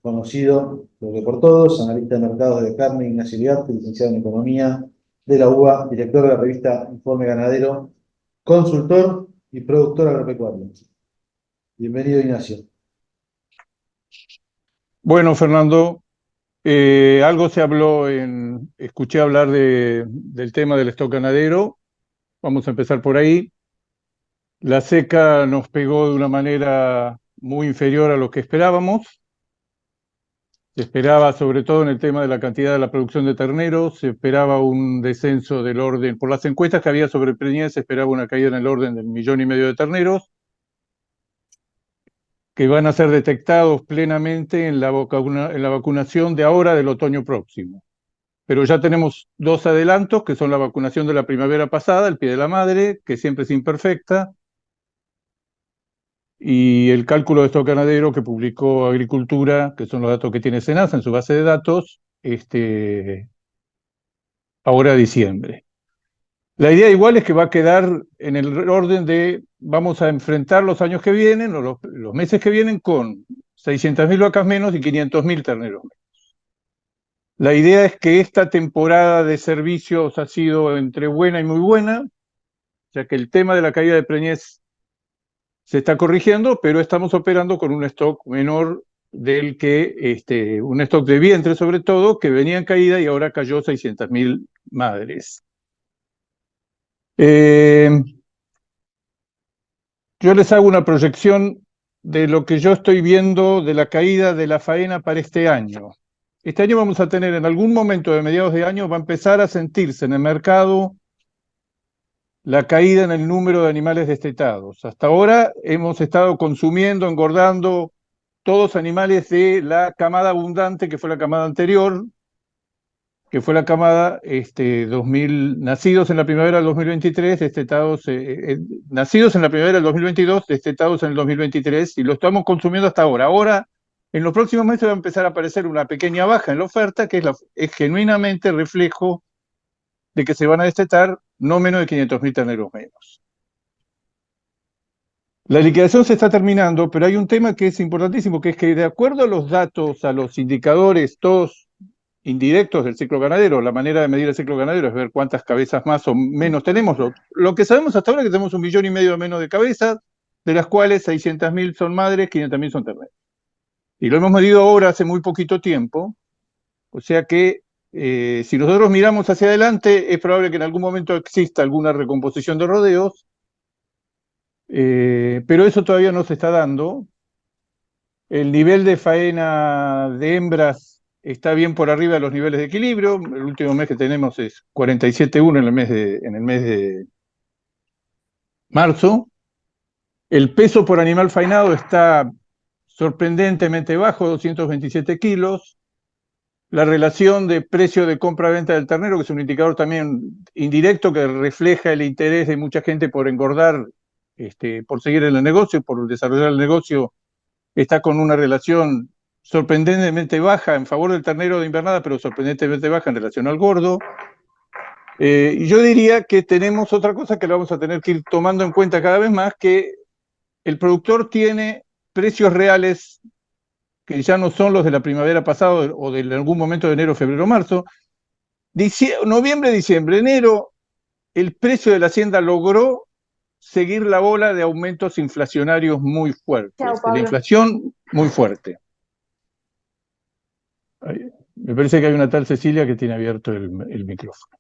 conocido, creo que por todos, analista de mercados de carne, Ignacio Iriarte, licenciado en Economía de la UBA, director de la revista Informe Ganadero, consultor y productor agropecuario. Bienvenido, Ignacio. Bueno, Fernando, algo se habló escuché hablar del tema del stock ganadero. Vamos a empezar por ahí. La seca nos pegó de una manera muy inferior a lo que esperábamos. Se esperaba, sobre todo en el tema de la cantidad de la producción de terneros, se esperaba un descenso del orden, por las encuestas que había sobre preñez, se esperaba una caída en el orden del 1,5 millones de terneros, que van a ser detectados plenamente en la vacunación de ahora del otoño próximo. Pero ya tenemos dos adelantos, que son la vacunación de la primavera pasada, el pie de la madre, que siempre es imperfecta, y el cálculo de stock ganadero que publicó Agricultura, que son los datos que tiene SENASA en su base de datos, ahora diciembre. La idea igual es que va a quedar en el orden de, vamos a enfrentar los años que vienen, o los meses que vienen, con 600.000 vacas menos y 500.000 terneros menos. La idea es que esta temporada de servicios ha sido entre buena y muy buena, ya que el tema de la caída de preñez se está corrigiendo, pero estamos operando con un stock menor del que, un stock de vientre sobre todo, que venía en caída y ahora cayó 600.000 madres. Yo les hago una proyección de lo que yo estoy viendo de la caída de la faena para este año. Este año vamos a tener, en algún momento de mediados de año, va a empezar a sentirse en el mercado la caída en el número de animales destetados. Hasta ahora hemos estado consumiendo, engordando todos animales de la camada abundante, que fue la camada anterior, que fue la camada 2000, nacidos en la primavera del 2023, nacidos en la primavera del 2022, destetados en el 2023, y lo estamos consumiendo hasta ahora. Ahora, en los próximos meses va a empezar a aparecer una pequeña baja en la oferta, que es genuinamente reflejo de que se van a destetar no menos de 500.000 terneros menos. La liquidación se está terminando, pero hay un tema que es importantísimo, que es que de acuerdo a los datos, a los indicadores, todos indirectos del ciclo ganadero, la manera de medir el ciclo ganadero es ver cuántas cabezas más o menos tenemos. Lo que sabemos hasta ahora es que tenemos 1,5 millones menos de cabezas, de las cuales 600.000 son madres, 500.000 son terneros. Y lo hemos medido ahora hace muy poquito tiempo, o sea que si nosotros miramos hacia adelante, es probable que en algún momento exista alguna recomposición de rodeos, pero eso todavía no se está dando. El nivel de faena de hembras está bien por arriba de los niveles de equilibrio. El último mes que tenemos es 47,1 en el mes de marzo. El peso por animal faenado está sorprendentemente bajo, 227 kilos. La relación de precio de compra-venta del ternero, que es un indicador también indirecto que refleja el interés de mucha gente por engordar, por seguir en el negocio, por desarrollar el negocio, está con una relación sorprendentemente baja en favor del ternero de invernada, pero sorprendentemente baja en relación al gordo. Y yo diría que tenemos otra cosa que lo vamos a tener que ir tomando en cuenta cada vez más, que el productor tiene precios reales que ya no son los de la primavera pasada o de algún momento de enero, febrero, marzo. Noviembre, diciembre, enero, el precio de la hacienda logró seguir la bola de aumentos inflacionarios muy fuertes, de la inflación muy fuerte. Me parece que hay una tal Cecilia que tiene abierto el micrófono.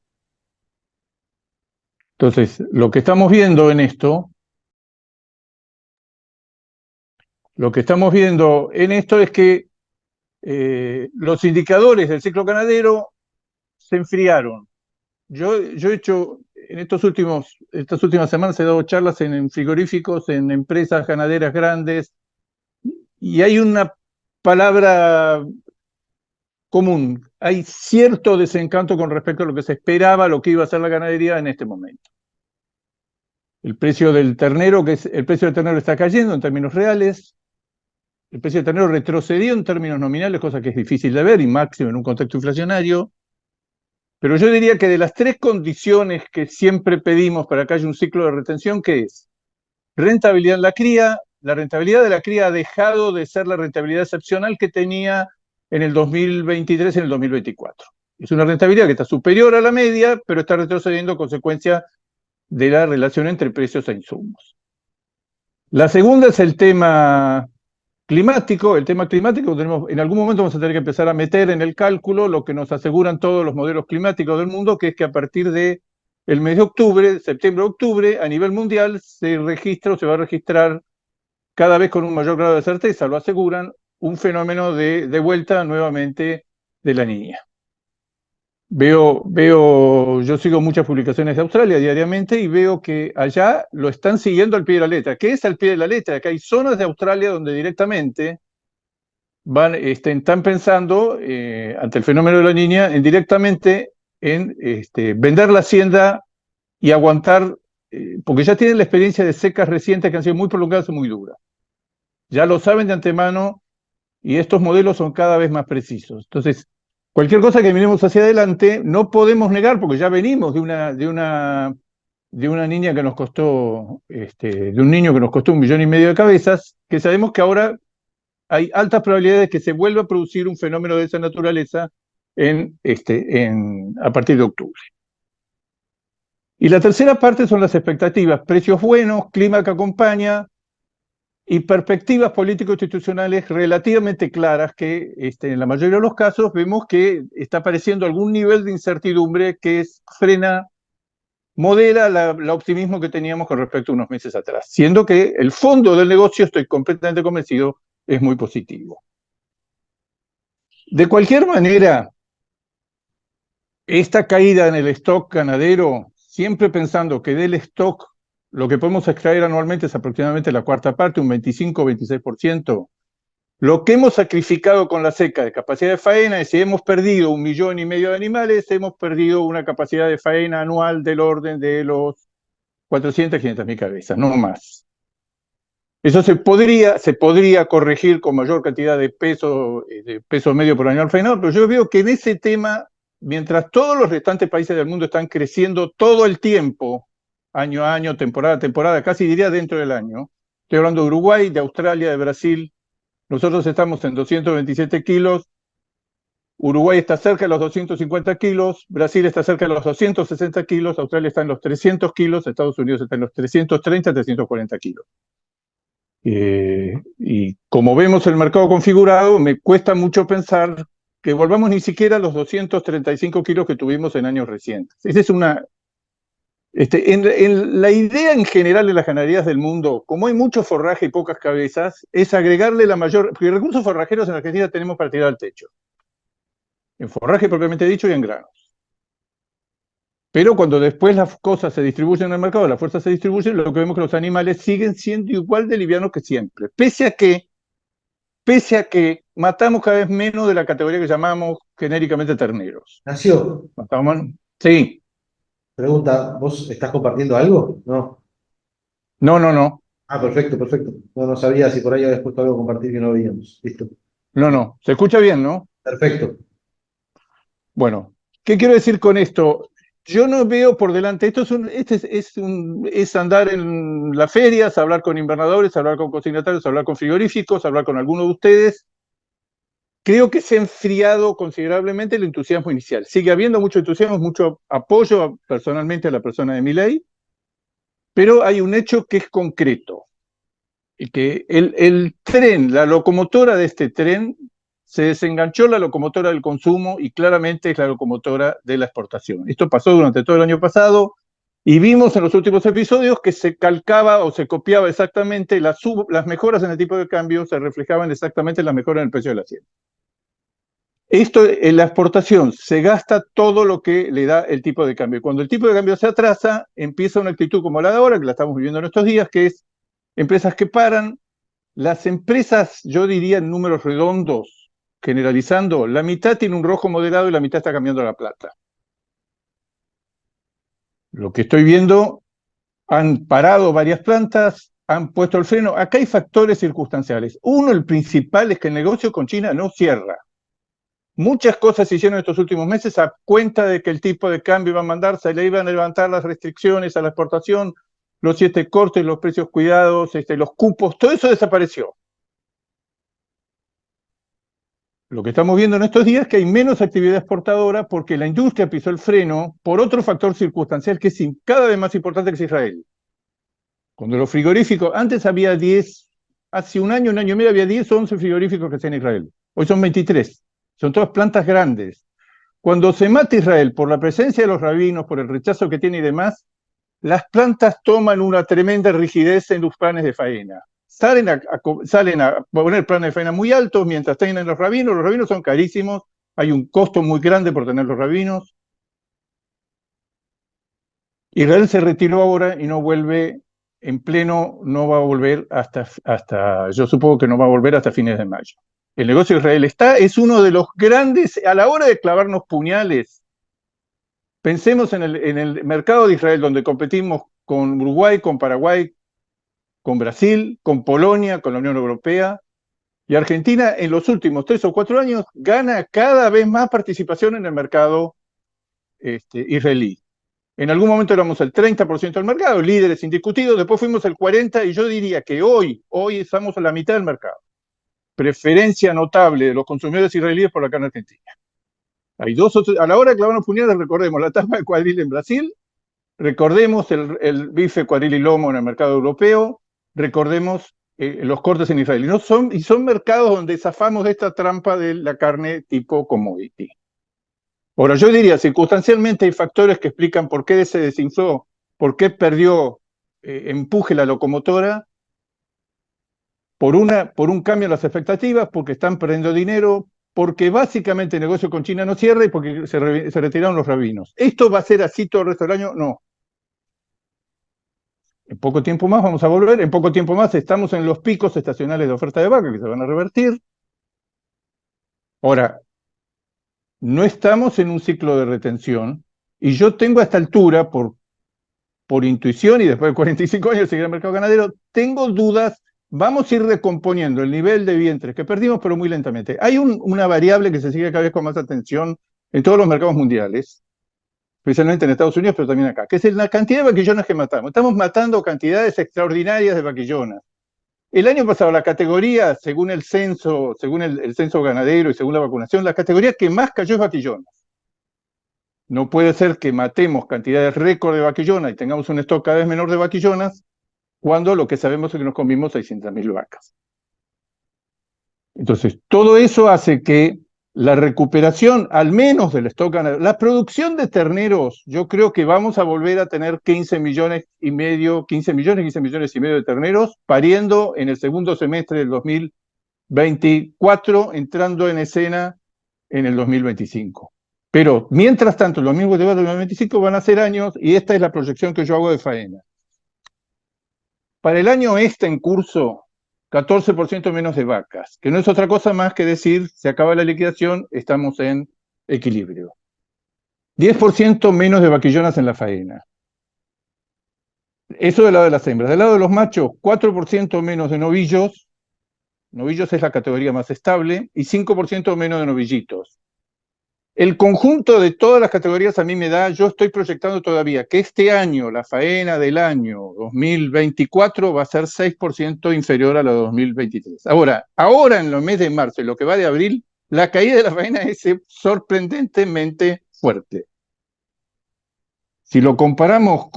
Entonces, lo que estamos viendo en esto es que los indicadores del ciclo ganadero se enfriaron. Yo he hecho, en estas últimas semanas he dado charlas en frigoríficos, en empresas ganaderas grandes, y hay una palabra común. Hay cierto desencanto con respecto a lo que se esperaba, lo que iba a ser la ganadería en este momento. El precio del ternero, está cayendo en términos reales. El precio del ternero retrocedió en términos nominales, cosa que es difícil de ver, y máximo en un contexto inflacionario. Pero yo diría que de las tres condiciones que siempre pedimos para que haya un ciclo de retención, ¿qué es? Rentabilidad en la cría, la rentabilidad de la cría ha dejado de ser la rentabilidad excepcional que tenía en el 2023 y en el 2024. Es una rentabilidad que está superior a la media, pero está retrocediendo a consecuencia de la relación entre precios e insumos. La segunda es el tema climático. El tema climático en algún momento vamos a tener que empezar a meter en el cálculo lo que nos aseguran todos los modelos climáticos del mundo, que es que a partir de el mes de octubre, septiembre-octubre, a nivel mundial se va a registrar cada vez con un mayor grado de certeza, lo aseguran, un fenómeno de vuelta nuevamente de la niña. Yo sigo muchas publicaciones de Australia diariamente y veo que allá lo están siguiendo al pie de la letra. ¿Qué es al pie de la letra? Que hay zonas de Australia donde directamente están pensando, ante el fenómeno de la niña, directamente en vender la hacienda y aguantar, porque ya tienen la experiencia de secas recientes que han sido muy prolongadas y muy duras. Ya lo saben de antemano y estos modelos son cada vez más precisos. Entonces, cualquier cosa que miremos hacia adelante, no podemos negar, porque ya venimos de una niña que nos costó, de un niño que nos costó 1,5 millones de cabezas, que sabemos que ahora hay altas probabilidades de que se vuelva a producir un fenómeno de esa naturaleza a partir de octubre. Y la tercera parte son las expectativas, precios buenos, clima que acompaña y perspectivas político-institucionales relativamente claras que en la mayoría de los casos vemos que está apareciendo algún nivel de incertidumbre que modera el optimismo que teníamos con respecto a unos meses atrás, siendo que el fondo del negocio, estoy completamente convencido, es muy positivo. De cualquier manera, esta caída en el stock ganadero, siempre pensando que del stock lo que podemos extraer anualmente es aproximadamente la cuarta parte, un 25-26%. Lo que hemos sacrificado con la seca de capacidad de faena es si hemos perdido 1,5 millones de animales, hemos perdido una capacidad de faena anual del orden de los 400-500 mil cabezas, no más. Eso se podría corregir con mayor cantidad de peso medio por animal faenado, pero yo veo que en ese tema, mientras todos los restantes países del mundo están creciendo todo el tiempo, año a año, temporada a temporada, casi diría dentro del año, estoy hablando de Uruguay, de Australia, de Brasil, nosotros estamos en 227 kilos, Uruguay está cerca de los 250 kilos, Brasil está cerca de los 260 kilos, Australia está en los 300 kilos, Estados Unidos está en los 330, 340 kilos. Y como vemos el mercado configurado, me cuesta mucho pensar que volvamos ni siquiera a los 235 kilos que tuvimos en años recientes. Esa es la idea en general de las ganaderías del mundo, como hay mucho forraje y pocas cabezas, es agregarle la mayor, porque recursos forrajeros en Argentina tenemos para tirar al techo, en forraje propiamente dicho y en granos. Pero cuando después las cosas se distribuyen en el mercado, las fuerzas se distribuyen, lo que vemos es que los animales siguen siendo igual de livianos que siempre, pese a que matamos cada vez menos de la categoría que llamamos genéricamente terneros. Nació. Sí. Pregunta, ¿vos estás compartiendo algo? No. No. Ah, perfecto, perfecto. No sabía si por ahí habías puesto algo a compartir que no veíamos. Listo. No. Se escucha bien, ¿no? Perfecto. Bueno, ¿qué quiero decir con esto? Yo no veo por delante, es andar en las ferias, hablar con invernadores, hablar con cocinatarios, hablar con frigoríficos, hablar con alguno de ustedes. Creo que se ha enfriado considerablemente el entusiasmo inicial. Sigue habiendo mucho entusiasmo, mucho apoyo personalmente a la persona de Milei, pero hay un hecho que es concreto, y que el tren, la locomotora de este tren, se desenganchó la locomotora del consumo y claramente es la locomotora de la exportación. Esto pasó durante todo el año pasado y vimos en los últimos episodios que se calcaba o se copiaba exactamente las mejoras en el tipo de cambio, se reflejaban exactamente las mejoras en el precio de la hacienda. Esto, en la exportación, se gasta todo lo que le da el tipo de cambio. Cuando el tipo de cambio se atrasa, empieza una actitud como la de ahora, que la estamos viviendo en estos días, que es empresas que paran. Las empresas, yo diría en números redondos, generalizando, la mitad tiene un rojo moderado y la mitad está cambiando a la plata. Lo que estoy viendo, han parado varias plantas, han puesto el freno. Acá hay factores circunstanciales. Uno, el principal, es que el negocio con China no cierra. Muchas cosas se hicieron estos últimos meses a cuenta de que el tipo de cambio iba a mandar, se le iban a levantar las restricciones a la exportación, los 7 cortes, los precios cuidados, los cupos, todo eso desapareció. Lo que estamos viendo en estos días es que hay menos actividad exportadora porque la industria pisó el freno por otro factor circunstancial que es cada vez más importante, que es Israel. Cuando los frigoríficos, antes había 10, hace un año y medio había 10 o 11 frigoríficos que hacían en Israel. Hoy son 23. Son todas plantas grandes. Cuando se mata Israel por la presencia de los rabinos, por el rechazo que tiene y demás, las plantas toman una tremenda rigidez en los planes de faena. Salen a poner planes de faena muy altos mientras tienen los rabinos son carísimos, hay un costo muy grande por tener los rabinos. Israel se retiró ahora y no vuelve en pleno, no va a volver hasta, yo supongo que no va a volver hasta fines de mayo. El negocio de Israel es uno de los grandes, a la hora de clavarnos puñales. Pensemos en el mercado de Israel, donde competimos con Uruguay, con Paraguay, con Brasil, con Polonia, con la Unión Europea, y Argentina en los últimos 3 o 4 años gana cada vez más participación en el mercado israelí. En algún momento éramos el 30% del mercado, líderes indiscutidos, después fuimos el 40% y yo diría que hoy estamos a la mitad del mercado. Preferencia notable de los consumidores israelíes por la carne argentina. Hay a la hora de clavarnos puñales, recordemos la tapa de cuadril en Brasil, recordemos el bife cuadril y lomo en el mercado europeo, recordemos los cortes en Israel. Y son mercados donde zafamos de esta trampa de la carne tipo commodity. Ahora, yo diría, circunstancialmente hay factores que explican por qué se desinfló, por qué perdió empuje la locomotora, por un cambio en las expectativas, porque están perdiendo dinero, porque básicamente el negocio con China no cierra y porque se retiraron los rabinos. ¿Esto va a ser así todo el resto del año? No. En poco tiempo más vamos a volver, en poco tiempo más estamos en los picos estacionales de oferta de vaca que se van a revertir. Ahora, no estamos en un ciclo de retención y yo tengo a esta altura, por intuición y después de 45 años de seguir el mercado ganadero, tengo dudas, vamos a ir recomponiendo el nivel de vientres que perdimos, pero muy lentamente. Hay una variable que se sigue cada vez con más atención en todos los mercados mundiales, especialmente en Estados Unidos, pero también acá, que es la cantidad de vaquillonas que matamos. Estamos matando cantidades extraordinarias de vaquillonas. El año pasado la categoría, según el censo ganadero y según la vacunación, la categoría que más cayó es vaquillonas. No puede ser que matemos cantidades récord de vaquillonas y tengamos un stock cada vez menor de vaquillonas cuando lo que sabemos es que nos comimos 600.000 vacas. Entonces, todo eso hace que la recuperación, al menos del stock ganadero, la producción de terneros, yo creo que vamos a volver a tener 15 millones y medio de terneros pariendo en el segundo semestre del 2024, entrando en escena en el 2025. Pero, mientras tanto, el 2024 y el 2025 van a ser años, y esta es la proyección que yo hago de faena. Para el año en curso, 14% menos de vacas, que no es otra cosa más que decir, se acaba la liquidación, estamos en equilibrio. 10% menos de vaquillonas en la faena. Eso del lado de las hembras. Del lado de los machos, 4% menos de novillos. Novillos es la categoría más estable, y 5% menos de novillitos. El conjunto de todas las categorías a mí me da, yo estoy proyectando todavía que este año, la faena del año 2024 va a ser 6% inferior a la de 2023. Ahora, en los meses de marzo y lo que va de abril, la caída de la faena es sorprendentemente fuerte. Si lo comparamos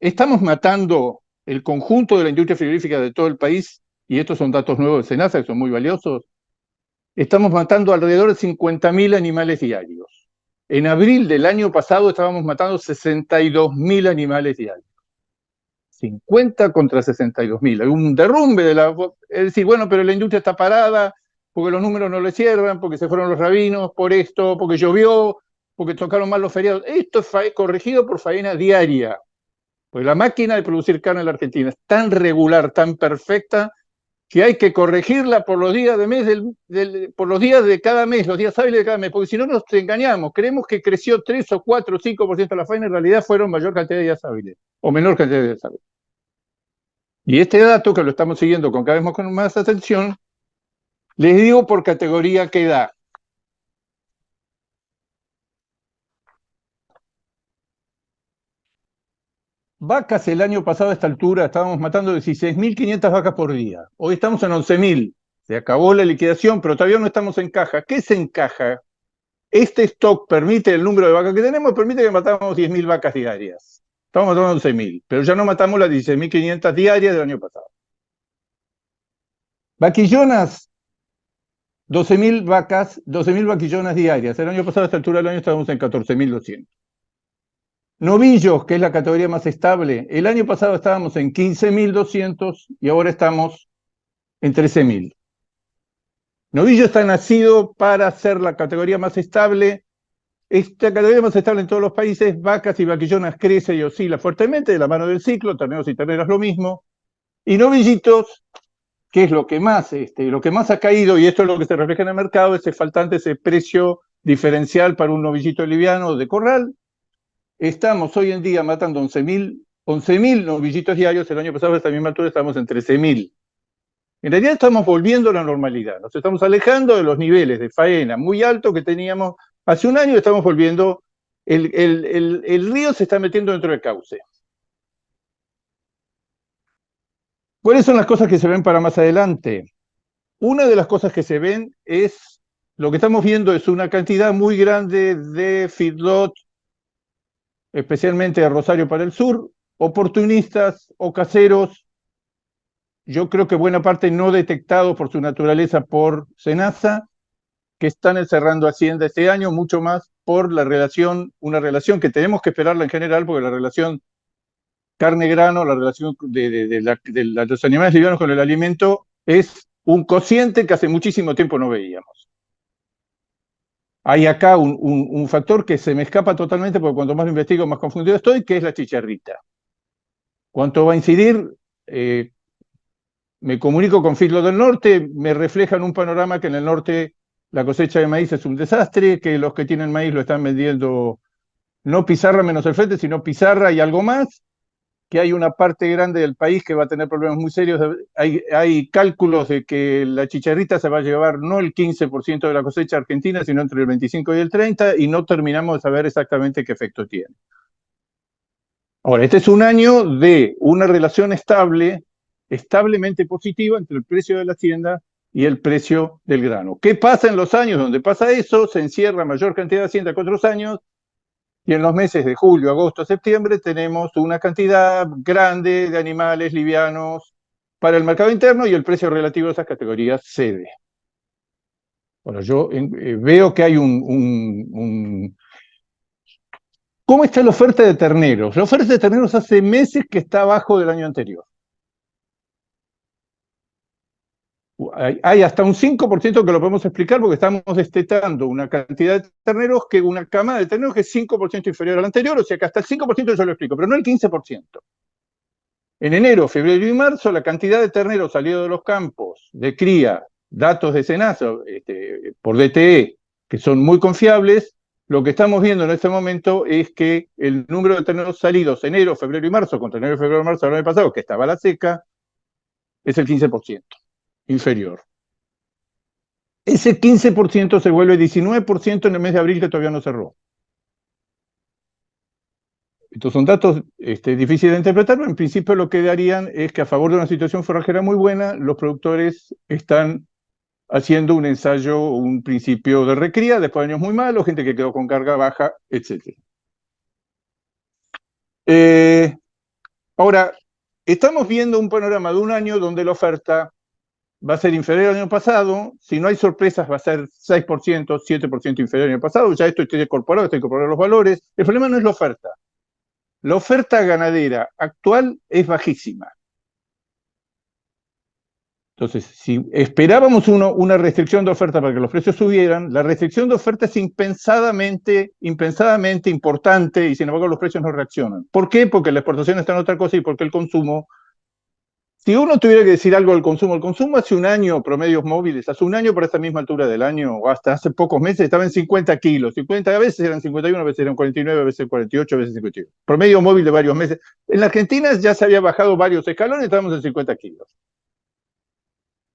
estamos matando el conjunto de la industria frigorífica de todo el país, y estos son datos nuevos de Senasa que son muy valiosos. Estamos matando alrededor de 50.000 animales diarios. En abril del año pasado estábamos matando 62.000 animales diarios. 50 contra 62.000. Hay un derrumbe Es decir, bueno, pero la industria está parada, porque los números no le cierran, porque se fueron los rabinos, por esto, porque llovió, porque tocaron mal los feriados. Esto es corregido por faena diaria. Porque la máquina de producir carne en la Argentina es tan regular, tan perfecta, que hay que corregirla por los días de mes por los días de cada mes, los días hábiles de cada mes, porque si no nos engañamos, creemos que creció 3 o 4 o 5% la faena, en realidad fueron mayor cantidad de días hábiles, o menor cantidad de días hábiles. Y este dato, que lo estamos siguiendo con cada vez con más atención, les digo por categoría que da. Vacas el año pasado a esta altura estábamos matando 16.500 vacas por día. Hoy estamos en 11.000. Se acabó la liquidación, pero todavía no estamos en caja. ¿Qué se encaja? Este stock permite, el número de vacas que tenemos, permite que matamos 10.000 vacas diarias. Estamos matando 11.000, pero ya no matamos las 16.500 diarias del año pasado. Vaquillonas, 12.000 vacas, 12.000 vaquillonas diarias. El año pasado, a esta altura del año, estábamos en 14.200. Novillos, que es la categoría más estable, el año pasado estábamos en 15.200 y ahora estamos en 13.000. Novillo está nacido para ser la categoría más estable. Esta categoría más estable en todos los países. Vacas y vaquillonas crece y oscila fuertemente de la mano del ciclo, terneros y terneras lo mismo. Y novillitos, que es lo que más ha caído, y esto es lo que se refleja en el mercado, ese faltante, ese precio diferencial para un novillito liviano de corral. Estamos hoy en día matando 11.000 novillitos diarios. El año pasado a esta misma altura estábamos en 13.000. En realidad estamos volviendo a la normalidad, nos estamos alejando de los niveles de faena muy altos que teníamos hace un año y estamos volviendo, el río se está metiendo dentro del cauce. ¿Cuáles son las cosas que se ven para más adelante? Una de las cosas que se ven es, lo que estamos viendo es una cantidad muy grande de feedlot, especialmente de Rosario para el sur, oportunistas o caseros, yo creo que buena parte no detectados por su naturaleza por SENASA, que están encerrando Hacienda este año, mucho más por la relación, una relación que tenemos que esperarla en general, porque la relación carne-grano, la relación de los animales livianos con el alimento, es un cociente que hace muchísimo tiempo no veíamos. Hay acá un factor que se me escapa totalmente, porque cuanto más lo investigo, más confundido estoy, que es la chicharrita. ¿Cuánto va a incidir? Me comunico con Filo del Norte, me reflejan un panorama que en el norte la cosecha de maíz es un desastre, que los que tienen maíz lo están vendiendo no pizarra menos el frente, sino pizarra y algo más, que hay una parte grande del país que va a tener problemas muy serios. Hay cálculos de que la chicharrita se va a llevar no el 15% de la cosecha argentina, sino entre el 25 y el 30, y no terminamos de saber exactamente qué efecto tiene. Ahora, este es un año de una relación estable, establemente positiva entre el precio de la hacienda y el precio del grano. ¿Qué pasa en los años donde pasa eso? Se encierra mayor cantidad de hacienda que otros años, y en los meses de julio, agosto, septiembre tenemos una cantidad grande de animales livianos para el mercado interno y el precio relativo de esas categorías cede. Bueno, yo veo que hay ¿Cómo está la oferta de terneros? La oferta de terneros hace meses que está abajo del año anterior. Hay hasta un 5% que lo podemos explicar porque estamos destetando una cantidad de terneros, que una cama de terneros que es 5% inferior al anterior, o sea que hasta el 5% yo lo explico, pero no el 15%. En enero, febrero y marzo, la cantidad de terneros salidos de los campos de cría, datos de SENASA por DTE, que son muy confiables, lo que estamos viendo en este momento es que el número de terneros salidos enero, febrero y marzo, contra enero, febrero y marzo del año pasado, que estaba a la seca, es el 15% inferior. Ese 15% se vuelve 19% en el mes de abril, que todavía no cerró. Estos son datos difíciles de interpretar, pero en principio lo que darían es que a favor de una situación forrajera muy buena, los productores están haciendo un ensayo, un principio de recría, después de años muy malos, gente que quedó con carga baja, etc. Ahora, estamos viendo un panorama de un año donde la oferta va a ser inferior al año pasado. Si no hay sorpresas, va a ser 6%, 7% inferior al año pasado. Ya esto está incorporado los valores. El problema no es la oferta. La oferta ganadera actual es bajísima. Entonces, si esperábamos una restricción de oferta para que los precios subieran, la restricción de oferta es impensadamente importante y sin embargo los precios no reaccionan. ¿Por qué? Porque la exportación está en otra cosa y porque el consumo. Si uno tuviera que decir algo del consumo, el consumo hace un año, promedios móviles, hace un año por esta misma altura del año, o hasta hace pocos meses, estaba en 50 kilos. 50 a veces eran 51, a veces eran 49, a veces 48, a veces 51. Promedio móvil de varios meses. En la Argentina ya se había bajado varios escalones, estábamos en 50 kilos.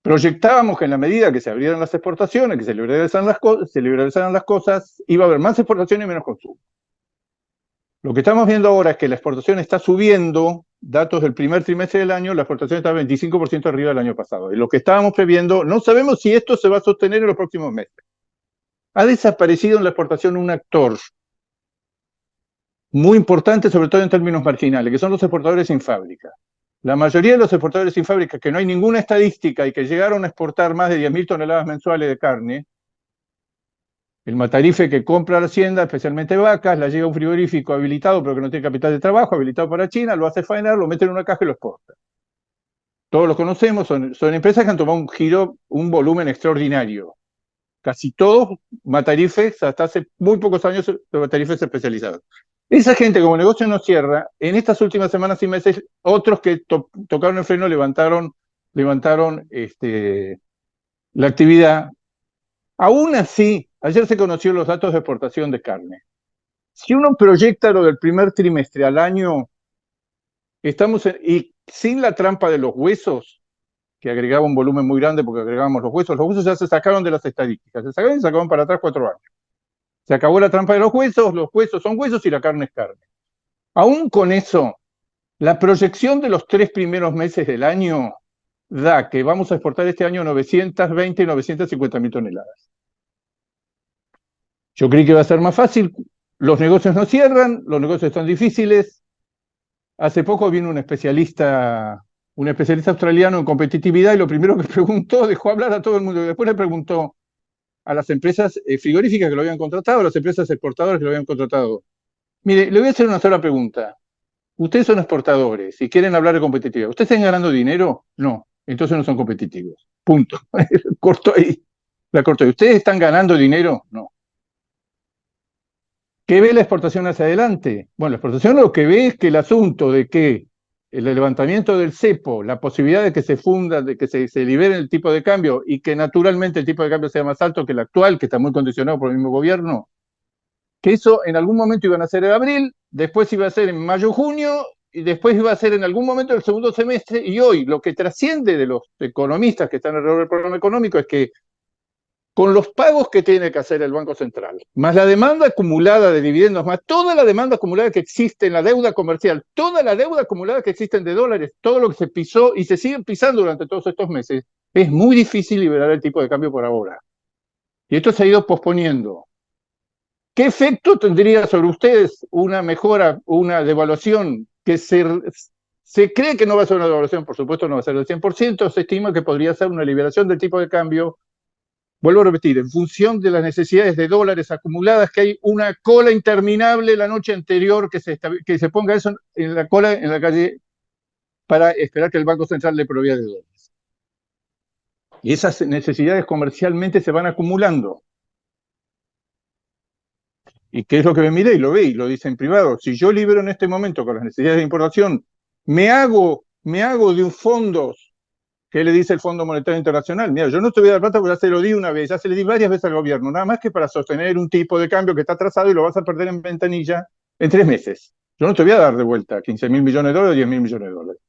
Proyectábamos que en la medida que se abrieran las exportaciones, que se liberalizaran las cosas, iba a haber más exportaciones y menos consumo. Lo que estamos viendo ahora es que la exportación está subiendo, datos del primer trimestre del año, la exportación está 25% arriba del año pasado. Y lo que estábamos previendo, no sabemos si esto se va a sostener en los próximos meses. Ha desaparecido en la exportación un actor muy importante, sobre todo en términos marginales, que son los exportadores sin fábrica. La mayoría de los exportadores sin fábrica, que no hay ninguna estadística y que llegaron a exportar más de 10.000 toneladas mensuales de carne, el matarife que compra la hacienda, especialmente vacas, la llega a un frigorífico habilitado, pero que no tiene capital de trabajo, habilitado para China, lo hace faenar, lo mete en una caja y lo exporta. Todos los conocemos, son empresas que han tomado un giro, un volumen extraordinario. Casi todos matarifes, hasta hace muy pocos años, de matarifes especializados. Esa gente, como negocio no cierra, en estas últimas semanas y meses, otros que tocaron el freno levantaron la actividad. Aún así, ayer se conocieron los datos de exportación de carne. Si uno proyecta lo del primer trimestre al año, y sin la trampa de los huesos, que agregaba un volumen muy grande porque agregábamos los huesos ya se sacaron de las estadísticas, se sacaron y se sacaron para atrás 4 años. Se acabó la trampa de los huesos son huesos y la carne es carne. Aún con eso, la proyección de los 3 primeros meses del año da que vamos a exportar este año 920 y 950 mil toneladas. Yo creí que iba a ser más fácil, los negocios no cierran, los negocios están difíciles. Hace poco vino un especialista australiano en competitividad y lo primero que preguntó, dejó hablar a todo el mundo, y después le preguntó a las empresas frigoríficas que lo habían contratado, a las empresas exportadoras que lo habían contratado. Mire, le voy a hacer una sola pregunta. Ustedes son exportadores y quieren hablar de competitividad. ¿Ustedes están ganando dinero? No. Entonces no son competitivos. Punto. Corto ahí. La corto ahí. ¿Ustedes están ganando dinero? No. ¿Qué ve la exportación hacia adelante? Bueno, la exportación lo que ve es que el asunto de que el levantamiento del cepo, la posibilidad de que se funda, de que se libere el tipo de cambio y que naturalmente el tipo de cambio sea más alto que el actual, que está muy condicionado por el mismo gobierno, que eso en algún momento iban a ser en abril, después iba a ser en mayo, junio, y después iba a ser en algún momento del segundo semestre, y hoy lo que trasciende de los economistas que están alrededor del programa económico es que con los pagos que tiene que hacer el Banco Central, más la demanda acumulada de dividendos, más toda la demanda acumulada que existe en la deuda comercial, toda la deuda acumulada que existe de dólares, todo lo que se pisó y se sigue pisando durante todos estos meses, es muy difícil liberar el tipo de cambio por ahora. Y esto se ha ido posponiendo. ¿Qué efecto tendría sobre ustedes una mejora, una devaluación que se cree que no va a ser una devaluación? Por supuesto no va a ser del 100%, se estima que podría ser una liberación del tipo de cambio. Vuelvo a repetir, en función de las necesidades de dólares acumuladas, que hay una cola interminable la noche anterior que se ponga eso en la cola en la calle para esperar que el Banco Central le provea de dólares. Y esas necesidades comercialmente se van acumulando. ¿Y qué es lo que me mide? Y lo ve y lo dice en privado. Si yo libero en este momento con las necesidades de importación, me hago de un fondo, ¿qué le dice el Fondo Monetario Internacional? Mira, yo no te voy a dar plata porque ya se lo di una vez, ya se le di varias veces al gobierno, nada más que para sostener un tipo de cambio que está atrasado y lo vas a perder en ventanilla en 3 meses. Yo no te voy a dar de vuelta 15.000 millones de dólares o 10.000 millones de dólares.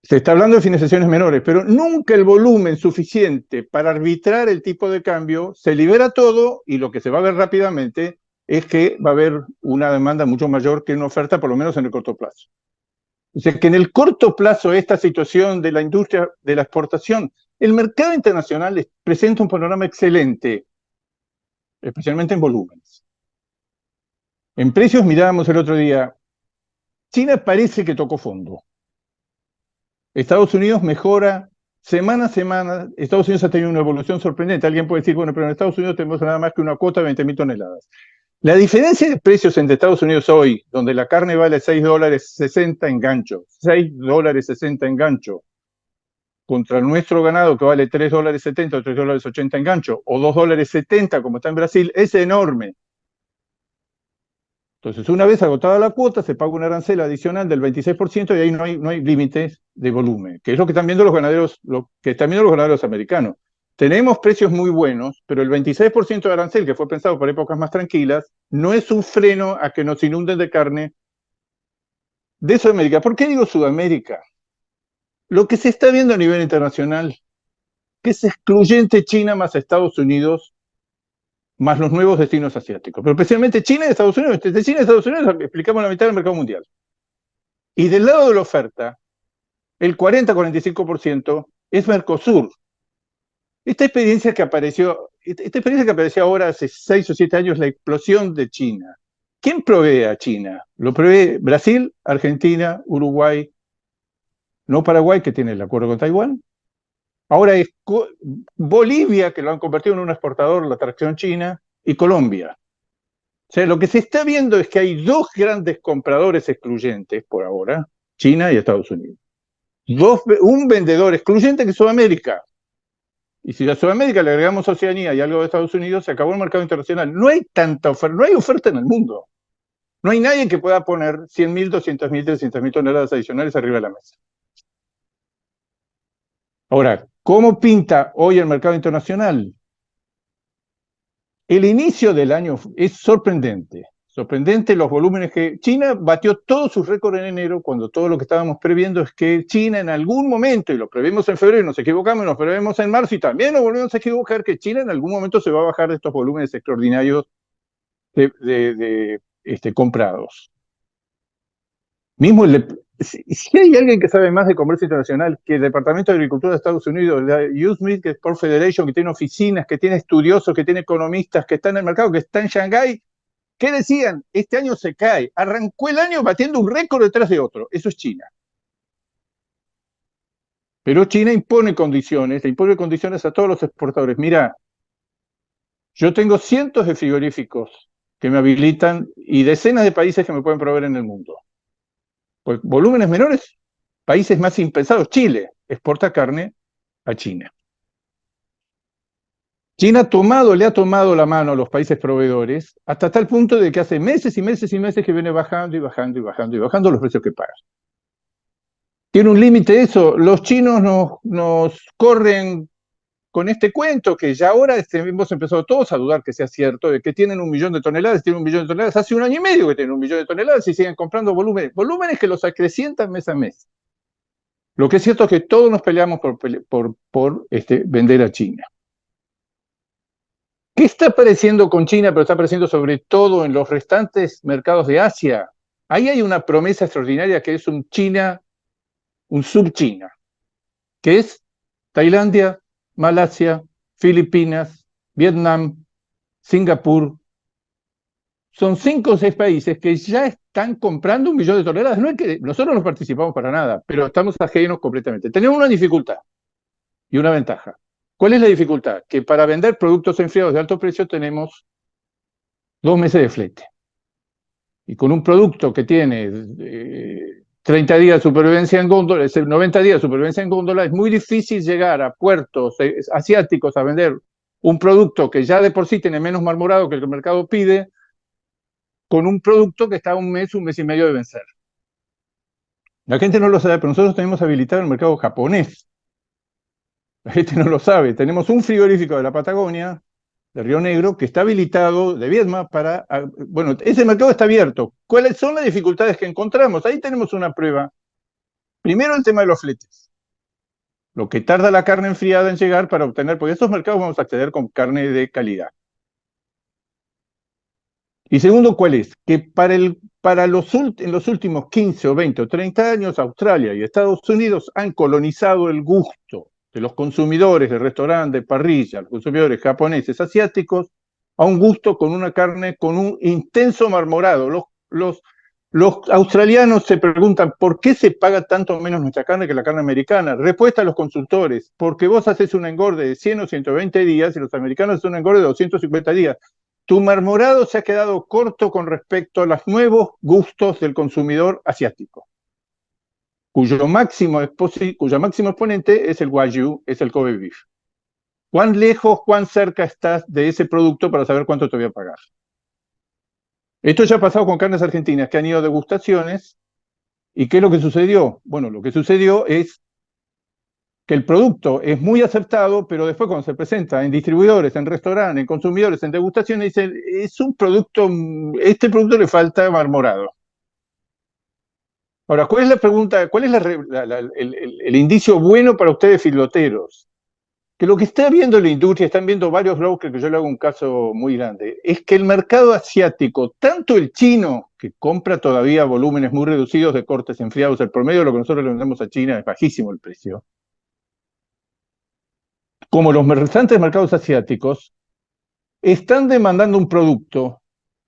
Se está hablando de financiaciones menores, pero nunca el volumen suficiente para arbitrar el tipo de cambio, se libera todo y lo que se va a ver rápidamente es que va a haber una demanda mucho mayor que una oferta, por lo menos en el corto plazo. O sea que en el corto plazo esta situación de la industria de la exportación, el mercado internacional presenta un panorama excelente, especialmente en volúmenes. En precios mirábamos el otro día, China parece que tocó fondo. Estados Unidos mejora semana a semana. Estados Unidos ha tenido una evolución sorprendente. Alguien puede decir, bueno, pero en Estados Unidos tenemos nada más que una cuota de 20.000 toneladas. La diferencia de precios entre Estados Unidos hoy, donde la carne vale $6.60 en gancho, $6.60 en gancho, contra nuestro ganado que vale $3.70 o $3.80 en gancho, o $2.70 como está en Brasil, es enorme. Entonces, una vez agotada la cuota, se paga un arancel adicional del 26% y ahí no hay límites de volumen, que es lo que están viendo los ganaderos americanos. Tenemos precios muy buenos, pero el 26% de arancel, que fue pensado para épocas más tranquilas, no es un freno a que nos inunden de carne de Sudamérica. ¿Por qué digo Sudamérica? Lo que se está viendo a nivel internacional, que es excluyente China más Estados Unidos, más los nuevos destinos asiáticos. Pero especialmente China y Estados Unidos. De China y Estados Unidos explicamos la mitad del mercado mundial. Y del lado de la oferta, el 40-45% es Mercosur. Esta experiencia que apareció ahora hace 6 o 7 años, la explosión de China. ¿Quién provee a China? Lo provee Brasil, Argentina, Uruguay, no Paraguay, que tiene el acuerdo con Taiwán. Ahora es Bolivia, que lo han convertido en un exportador, la atracción china, y Colombia. O sea, lo que se está viendo es que hay dos grandes compradores excluyentes por ahora, China y Estados Unidos. Un vendedor excluyente que es Sudamérica. Y si a Sudamérica le agregamos Oceanía y algo de Estados Unidos, se acabó el mercado internacional. No hay tanta oferta, no hay oferta en el mundo. No hay nadie que pueda poner 100.000, 200.000, 300.000 toneladas adicionales arriba de la mesa. Ahora, ¿cómo pinta hoy el mercado internacional? El inicio del año es sorprendente. Sorprendente los volúmenes que China batió todos sus récords en enero, cuando todo lo que estábamos previendo es que China en algún momento, y lo previmos en febrero y nos equivocamos, nos prevemos en marzo y también nos volvemos a equivocar, que China en algún momento se va a bajar de estos volúmenes extraordinarios comprados. Mismo si hay alguien que sabe más de comercio internacional que el Departamento de Agricultura de Estados Unidos, la USMID, que es Port Federation, que tiene oficinas, que tiene estudiosos, que tiene economistas, que está en el mercado, que está en Shanghái, ¿qué decían? Este año se cae. Arrancó el año batiendo un récord detrás de otro. Eso es China. Pero China impone condiciones, le impone condiciones a todos los exportadores. Mira, yo tengo cientos de frigoríficos que me habilitan y decenas de países que me pueden proveer en el mundo. Pues volúmenes menores, países más impensados. Chile exporta carne a China. China le ha tomado la mano a los países proveedores hasta tal punto de que hace meses y meses y meses que viene bajando y bajando y bajando y bajando los precios que pagan. Tiene un límite eso. Los chinos nos corren con este cuento que ya ahora hemos empezado todos a dudar que sea cierto, de que tienen 1.000.000 de toneladas, tienen 1.000.000 de toneladas, hace 1 año y medio que tienen 1.000.000 de toneladas y siguen comprando volúmenes que los acrecientan mes a mes. Lo que es cierto es que todos nos peleamos por vender a China. ¿Qué está apareciendo con China, pero está apareciendo sobre todo en los restantes mercados de Asia? Ahí hay una promesa extraordinaria que es un sub-China, que es Tailandia, Malasia, Filipinas, Vietnam, Singapur. Son 5 o 6 países que ya están comprando 1.000.000 de toneladas. No es que nosotros no participamos para nada, pero estamos ajenos completamente. Tenemos una dificultad y una ventaja. ¿Cuál es la dificultad? Que para vender productos enfriados de alto precio tenemos 2 meses de flete. Y con un producto que tiene 30 días de supervivencia en góndola, 90 días de supervivencia en góndola, es muy difícil llegar a puertos asiáticos a vender un producto que ya de por sí tiene menos marmorado que el mercado pide, con un producto que está un mes y medio de vencer. La gente no lo sabe, pero nosotros tenemos habilitado el mercado japonés. La gente no lo sabe. Tenemos un frigorífico de la Patagonia, de Río Negro, que está habilitado de Vietnam para... Bueno, ese mercado está abierto. ¿Cuáles son las dificultades que encontramos? Ahí tenemos una prueba. Primero, el tema de los fletes. Lo que tarda la carne enfriada en llegar para obtener, porque estos mercados vamos a acceder con carne de calidad. Y segundo, ¿cuál es? Que en los últimos 15 o 20 o 30 años, Australia y Estados Unidos han colonizado el gusto de los consumidores de restaurante, de parrilla, los consumidores japoneses, asiáticos, a un gusto con una carne con un intenso marmorado. Los australianos se preguntan ¿por qué se paga tanto menos nuestra carne que la carne americana? Respuesta a los consultores, porque vos haces un engorde de 100 o 120 días y los americanos hacen un engorde de 250 días. Tu marmorado se ha quedado corto con respecto a los nuevos gustos del consumidor asiático, cuyo máximo exponente es el Wagyu, es el Kobe beef. ¿Cuán lejos, cuán cerca estás de ese producto para saber cuánto te voy a pagar? Esto ya ha pasado con carnes argentinas que han ido a degustaciones. ¿Y qué es lo que sucedió? Bueno, lo que sucedió es que el producto es muy aceptado, pero después cuando se presenta en distribuidores, en restaurantes, en consumidores, en degustaciones, dicen, este producto le falta marmorado. Ahora, ¿cuál es la pregunta? ¿Cuál es el indicio bueno para ustedes filoteros? que lo que está viendo la industria, están viendo varios brokers, que yo le hago un caso muy grande, es que el mercado asiático, tanto el chino, que compra todavía volúmenes muy reducidos de cortes enfriados, el promedio de lo que nosotros le vendemos a China es bajísimo el precio, como los restantes mercados asiáticos, están demandando un producto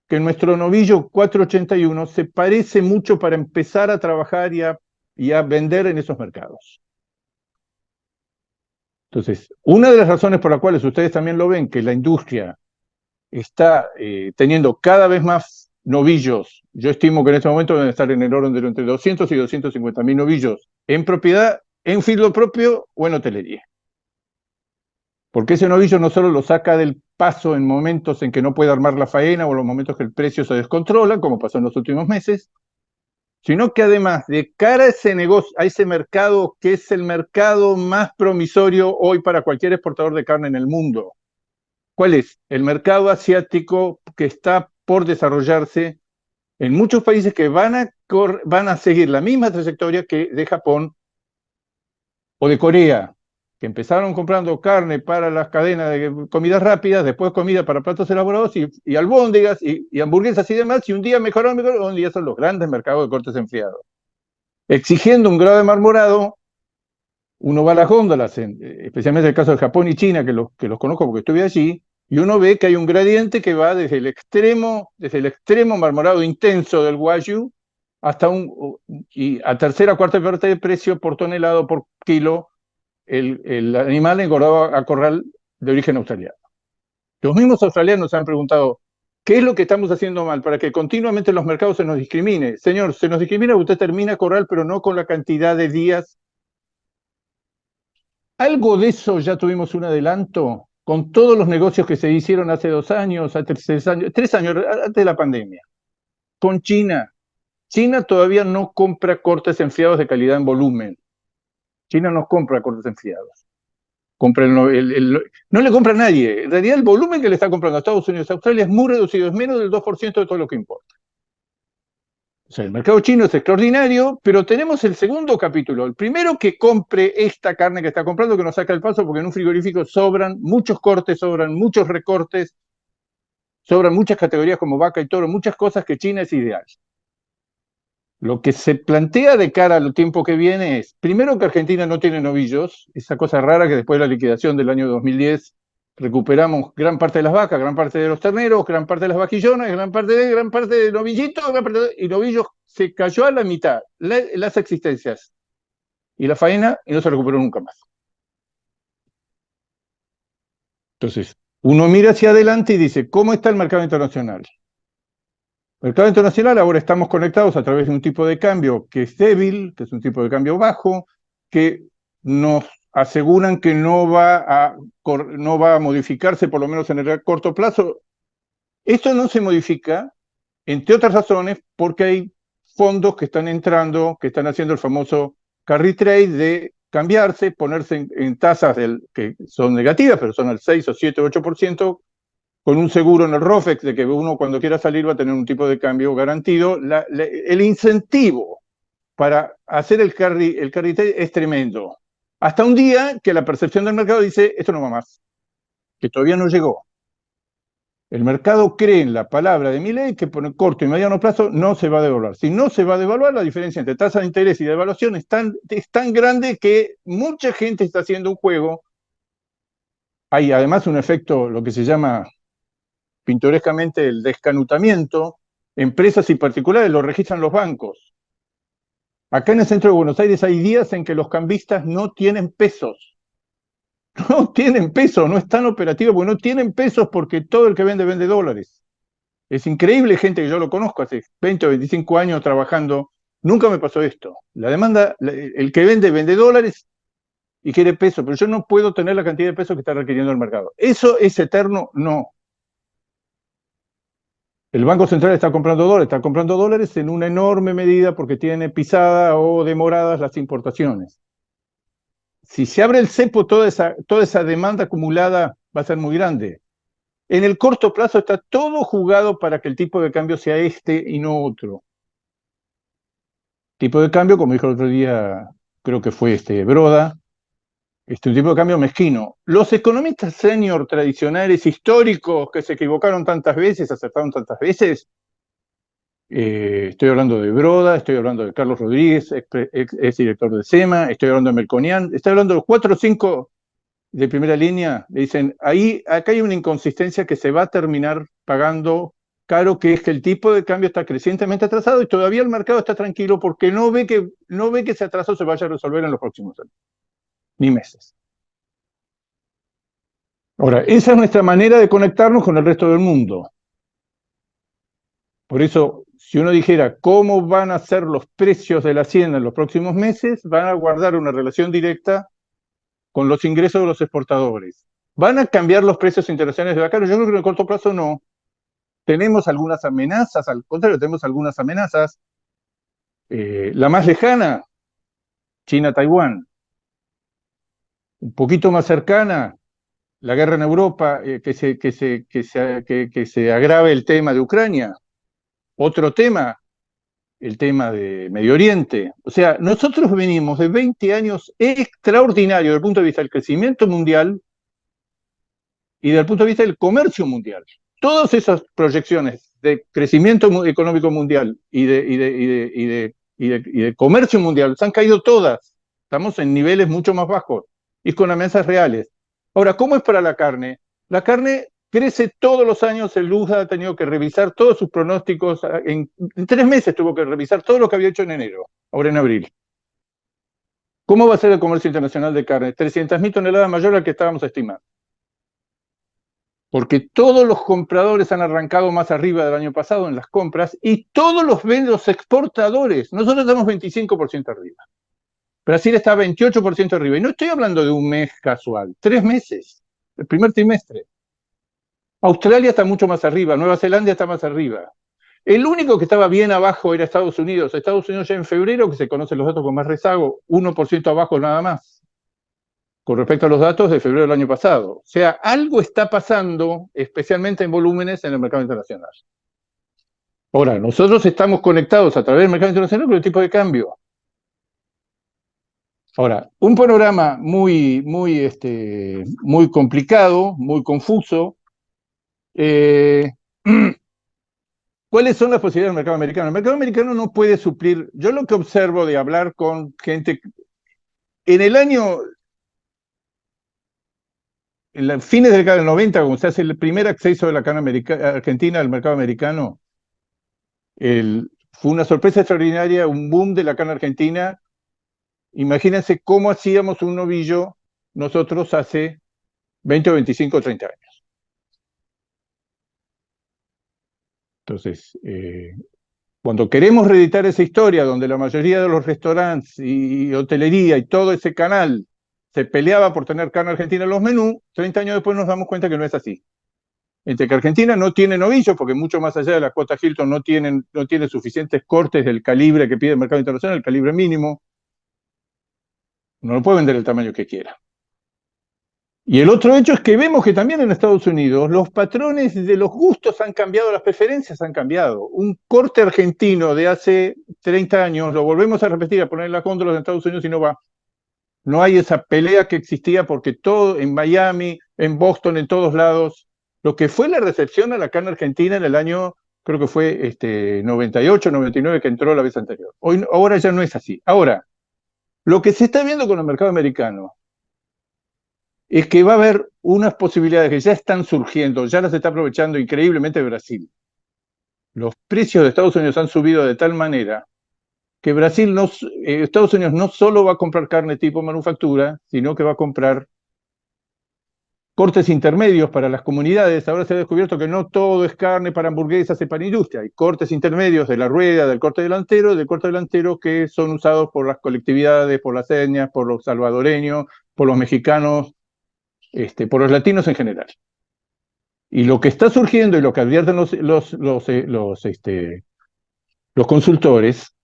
que nuestro novillo 481 se parece mucho para empezar a trabajar y a vender en esos mercados. Entonces, una de las razones por las cuales ustedes también lo ven, que la industria está teniendo cada vez más novillos, yo estimo que en este momento deben estar en el orden de entre 200 y 250 mil novillos en propiedad, en filo propio o en hotelería. Porque ese novillo no solo lo saca del paso en momentos en que no puede armar la faena o en los momentos que el precio se descontrola, como pasó en los últimos meses, sino que además, de cara a ese negocio, a ese mercado que es el mercado más promisorio hoy para cualquier exportador de carne en el mundo. ¿Cuál es? El mercado asiático, que está por desarrollarse en muchos países que van a seguir la misma trayectoria que de Japón o de Corea, que empezaron comprando carne para las cadenas de comidas rápidas, después comida para platos elaborados y albóndigas y hamburguesas y demás, y un día mejoraron, hoy en día son los grandes mercados de cortes enfriados. Exigiendo un grado de marmorado, uno va a las góndolas, especialmente en el caso de Japón y China, que los conozco porque estuve allí, y uno ve que hay un gradiente que va desde el extremo marmorado intenso del Wagyu hasta y a tercera o cuarta parte de precio por tonelada o por kilo, el animal engordado a corral de origen australiano. Los mismos australianos se han preguntado, ¿qué es lo que estamos haciendo mal para que continuamente en los mercados se nos discrimine? Señor, se nos discrimina, usted termina corral, pero no con la cantidad de días. Algo de eso ya tuvimos un adelanto con todos los negocios que se hicieron hace 2 años, hace 3 años, 3 años antes de la pandemia. Con China. China todavía no compra cortes enfriados de calidad en volumen. China no compra cortes enfriados. Compra no le compra a nadie. En realidad el volumen que le está comprando a Estados Unidos y Australia es muy reducido, es menos del 2% de todo lo que importa. O sea, el mercado chino es extraordinario, pero tenemos el segundo capítulo. El primero, que compre esta carne que está comprando, que nos saca el paso, porque en un frigorífico sobran muchos cortes, sobran muchos recortes, sobran muchas categorías como vaca y toro, muchas cosas que China es ideal. Lo que se plantea de cara al tiempo que viene es, primero, que Argentina no tiene novillos, esa cosa rara que después de la liquidación del año 2010 recuperamos gran parte de las vacas, gran parte de los terneros, gran parte de las vajillonas, gran parte de novillitos, y novillos se cayó a la mitad, las existencias y la faena, y no se recuperó nunca más. Entonces, uno mira hacia adelante y dice, ¿cómo está el mercado internacional? El mercado internacional, ahora estamos conectados a través de un tipo de cambio que es débil, que es un tipo de cambio bajo, que nos aseguran que no va a modificarse, por lo menos en el corto plazo. Esto no se modifica, entre otras razones, porque hay fondos que están entrando, que están haciendo el famoso carry trade de cambiarse, ponerse en tasas que son negativas, pero son al 6 o 7 o 8%, con un seguro en el ROFEX de que uno cuando quiera salir va a tener un tipo de cambio garantido. El incentivo para hacer el carry trade es tremendo. Hasta un día que la percepción del mercado dice, esto no va más, que todavía no llegó. El mercado cree en la palabra de Milei que por el corto y mediano plazo no se va a devaluar. Si no se va a devaluar, la diferencia entre tasa de interés y devaluación es tan grande que mucha gente está haciendo un juego. Hay además un efecto, lo que se llama pintorescamente el descanutamiento. Empresas y particulares lo registran los bancos. Acá en el centro de Buenos Aires hay días en que los cambistas no tienen pesos. No tienen pesos, no están operativos porque no tienen pesos, porque todo el que vende dólares. Es increíble, gente que yo lo conozco hace 20 o 25 años trabajando. Nunca me pasó esto. La demanda, el que vende dólares y quiere pesos, pero yo no puedo tener la cantidad de pesos que está requiriendo el mercado. ¿Eso es eterno? No. El Banco Central está comprando dólares en una enorme medida porque tiene pisada o demoradas las importaciones. Si se abre el cepo, toda esa demanda acumulada va a ser muy grande. En el corto plazo está todo jugado para que el tipo de cambio sea este y no otro. Tipo de cambio, como dijo el otro día, creo que fue Broda, un tipo de cambio mezquino. Los economistas senior tradicionales, históricos, que se equivocaron tantas veces, acertaron tantas veces, estoy hablando de Broda, estoy hablando de Carlos Rodríguez, ex director de SEMA, estoy hablando de Melconian, estoy hablando de los 4 o 5 de primera línea, le dicen, acá hay una inconsistencia que se va a terminar pagando caro, que es que el tipo de cambio está crecientemente atrasado y todavía el mercado está tranquilo porque no ve que ese atraso se vaya a resolver en los próximos años, ni meses. Ahora, esa es nuestra manera de conectarnos con el resto del mundo. Por eso, si uno dijera cómo van a ser los precios de la hacienda en los próximos meses, van a guardar una relación directa con los ingresos de los exportadores. ¿Van a cambiar los precios internacionales de la carne? Yo creo que en el corto plazo no. Tenemos algunas amenazas, al contrario, tenemos algunas amenazas. La más lejana, China-Taiwán. Un poquito más cercana, la guerra en Europa, que se agrave el tema de Ucrania. Otro tema, el tema de Medio Oriente. O sea, nosotros venimos de 20 años extraordinarios desde el punto de vista del crecimiento mundial y desde el punto de vista del comercio mundial. Todas esas proyecciones de crecimiento económico mundial y de comercio mundial se han caído todas. Estamos en niveles mucho más bajos y con amenazas reales. Ahora, ¿cómo es para la carne? La carne crece todos los años. El USDA ha tenido que revisar todos sus pronósticos. En 3 meses tuvo que revisar todo lo que había hecho en enero, ahora en abril. ¿Cómo va a ser el comercio internacional de carne? 300.000 toneladas mayor al que estábamos estimando. Porque todos los compradores han arrancado más arriba del año pasado en las compras y todos los exportadores, nosotros estamos 25% arriba. Brasil está 28% arriba. Y no estoy hablando de un mes casual, 3 meses, el primer trimestre. Australia está mucho más arriba, Nueva Zelanda está más arriba. El único que estaba bien abajo era Estados Unidos. Estados Unidos ya en febrero, que se conocen los datos con más rezago, 1% abajo nada más con respecto a los datos de febrero del año pasado. O sea, algo está pasando, especialmente en volúmenes, en el mercado internacional. Ahora, nosotros estamos conectados a través del mercado internacional con el tipo de cambio. Ahora, un panorama muy complicado, muy confuso. ¿Cuáles son las posibilidades del mercado americano? El mercado americano no puede suplir. Yo lo que observo de hablar con gente en el año, en los fines de la década del 90, cuando se hace el primer acceso de la carne argentina al mercado americano, fue una sorpresa extraordinaria, un boom de la carne argentina. Imagínense cómo hacíamos un novillo nosotros hace 20 o 25 o 30 años. Entonces, cuando queremos reeditar esa historia donde la mayoría de los restaurantes y hotelería y todo ese canal se peleaba por tener carne argentina en los menús, 30 años después nos damos cuenta que no es así. Entre que Argentina no tiene novillos, porque mucho más allá de la cuota Hilton no tiene suficientes cortes del calibre que pide el mercado internacional, el calibre mínimo, no lo puede vender el tamaño que quiera. Y el otro hecho es que vemos que también en Estados Unidos los patrones de los gustos han cambiado, las preferencias han cambiado. Un corte argentino de hace 30 años lo volvemos a repetir, a poner en las góndolas de Estados Unidos y no va. No hay esa pelea que existía porque todo en Miami, en Boston, en todos lados, lo que fue la recepción a la carne argentina en el año, creo que fue 98, 99 que entró la vez anterior. Ahora ya no es así. Ahora, lo que se está viendo con el mercado americano es que va a haber unas posibilidades que ya están surgiendo, ya las está aprovechando increíblemente Brasil. Los precios de Estados Unidos han subido de tal manera que Estados Unidos no solo va a comprar carne tipo manufactura, sino que va a comprar cortes intermedios para las comunidades. Ahora se ha descubierto que no todo es carne para hamburguesas y para industria. Hay cortes intermedios de la rueda, del corte delantero que son usados por las colectividades, por las etnias, por los salvadoreños, por los mexicanos, por los latinos en general. Y lo que está surgiendo y lo que advierten los consultores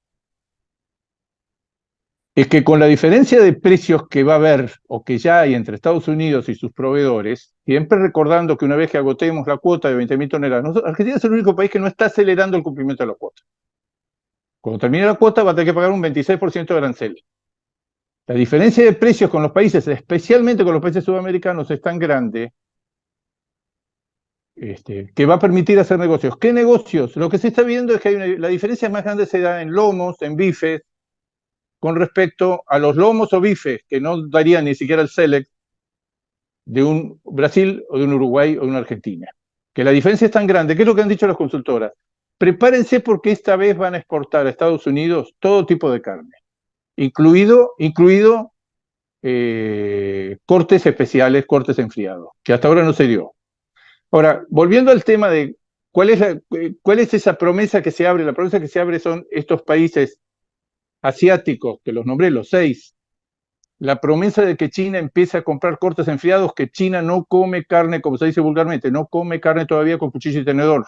es que con la diferencia de precios que va a haber o que ya hay entre Estados Unidos y sus proveedores, siempre recordando que una vez que agotemos la cuota de 20.000 toneladas, Argentina es el único país que no está acelerando el cumplimiento de la cuota. Cuando termine la cuota va a tener que pagar un 26% de arancel. La diferencia de precios con los países, especialmente con los países sudamericanos, es tan grande que va a permitir hacer negocios. ¿Qué negocios? Lo que se está viendo es que la diferencia más grande se da en lomos, en bifes, con respecto a los lomos o bifes, que no darían ni siquiera el select de un Brasil o de un Uruguay o de una Argentina. Que la diferencia es tan grande. ¿Qué es lo que han dicho las consultoras? Prepárense porque esta vez van a exportar a Estados Unidos todo tipo de carne, incluido cortes especiales, cortes enfriados, que hasta ahora no se dio. Ahora, volviendo al tema de cuál es esa promesa que se abre, la promesa que se abre son estos países asiáticos, que los nombré, los 6, la promesa de que China empiece a comprar cortes enfriados, que China no come carne, como se dice vulgarmente, no come carne todavía con cuchillo y tenedor.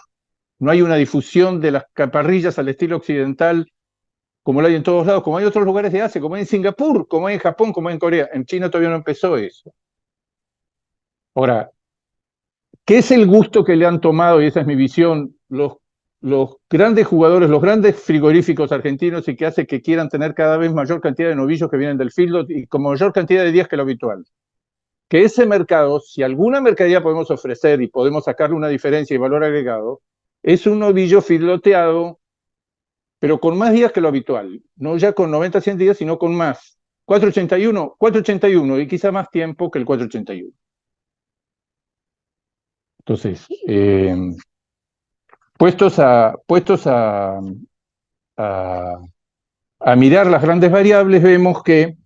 No hay una difusión de las parrillas al estilo occidental, como lo hay en todos lados, como hay otros lugares de Asia, como hay en Singapur, como hay en Japón, como hay en Corea. En China todavía no empezó eso. Ahora, ¿qué es el gusto que le han tomado? Y esa es mi visión, los grandes jugadores, los grandes frigoríficos argentinos y que hace que quieran tener cada vez mayor cantidad de novillos que vienen del feedlot y con mayor cantidad de días que lo habitual. Que ese mercado, si alguna mercadería podemos ofrecer y podemos sacarle una diferencia y valor agregado, es un novillo feedloteado, pero con más días que lo habitual. No ya con 90, 100 días, sino con más. 481 y quizá más tiempo que el 481. Entonces, puestos a mirar las grandes variables, vemos que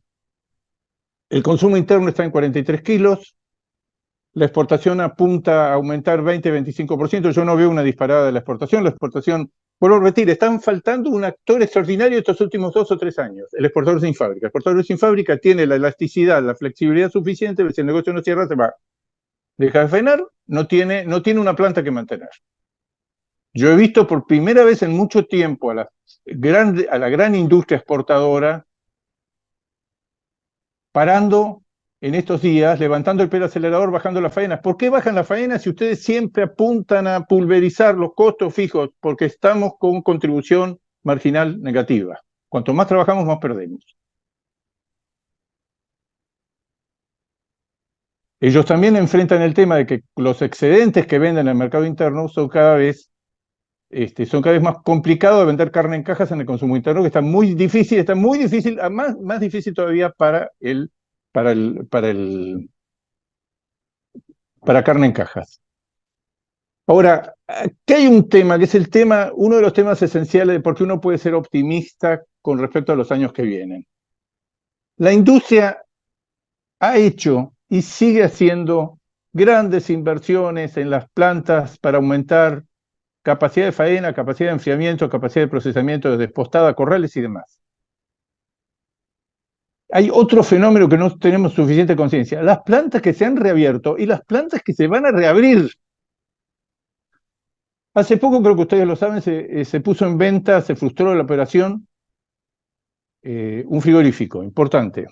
el consumo interno está en 43 kilos, la exportación apunta a aumentar 20-25%, yo no veo una disparada de la exportación, vuelvo a repetir, están faltando un actor extraordinario estos últimos 2 o 3 años, el exportador sin fábrica. El exportador sin fábrica tiene la elasticidad, la flexibilidad suficiente, si el negocio no cierra, se va. Deja de frenar, no tiene una planta que mantener. Yo he visto por primera vez en mucho tiempo a la gran industria exportadora parando en estos días, levantando el pie del acelerador, bajando las faenas. ¿Por qué bajan las faenas si ustedes siempre apuntan a pulverizar los costos fijos? Porque estamos con contribución marginal negativa. Cuanto más trabajamos, más perdemos. Ellos también enfrentan el tema de que los excedentes que venden en el mercado interno son cada vez más complicados de vender carne en cajas en el consumo interno, que está muy difícil, más difícil todavía para carne en cajas. Ahora, aquí hay un tema, que es uno de los temas esenciales de por qué uno puede ser optimista con respecto a los años que vienen. La industria ha hecho y sigue haciendo grandes inversiones en las plantas para aumentar capacidad de faena, capacidad de enfriamiento, capacidad de procesamiento de despostada, corrales y demás. Hay otro fenómeno que no tenemos suficiente conciencia, las plantas que se han reabierto y las plantas que se van a reabrir. Hace poco, creo que ustedes lo saben, se puso en venta, se frustró la operación, un frigorífico importante.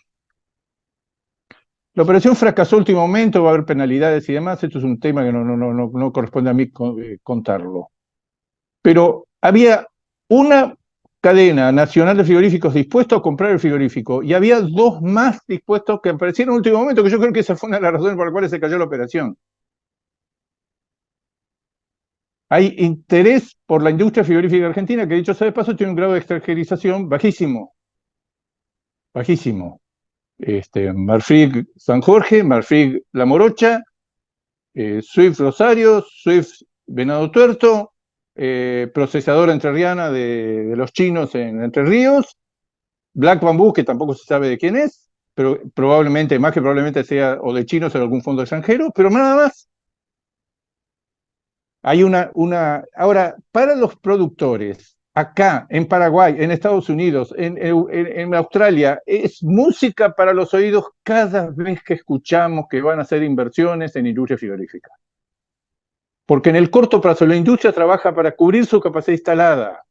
La operación fracasó último momento, va a haber penalidades y demás, esto es un tema que no corresponde a mí contarlo. Pero había una cadena nacional de frigoríficos dispuestos a comprar el frigorífico y había 2 más dispuestos que aparecieron en último momento, que yo creo que esa fue una de las razones por las cuales se cayó la operación. Hay interés por la industria frigorífica argentina, que dicho sea de paso tiene un grado de extranjerización bajísimo. Bajísimo. Marfrig San Jorge, Marfrig La Morocha, Swift Rosario, Swift Venado Tuerto, procesadora entrerriana de los chinos en Entre Ríos, Black Bamboo, que tampoco se sabe de quién es, pero más que probablemente sea o de chinos o de algún fondo extranjero, pero nada más. Hay ahora, para los productores, acá, en Paraguay, en Estados Unidos, en Australia, es música para los oídos cada vez que escuchamos que van a hacer inversiones en industria frigorífica. Porque en el corto plazo la industria trabaja para cubrir su capacidad instalada.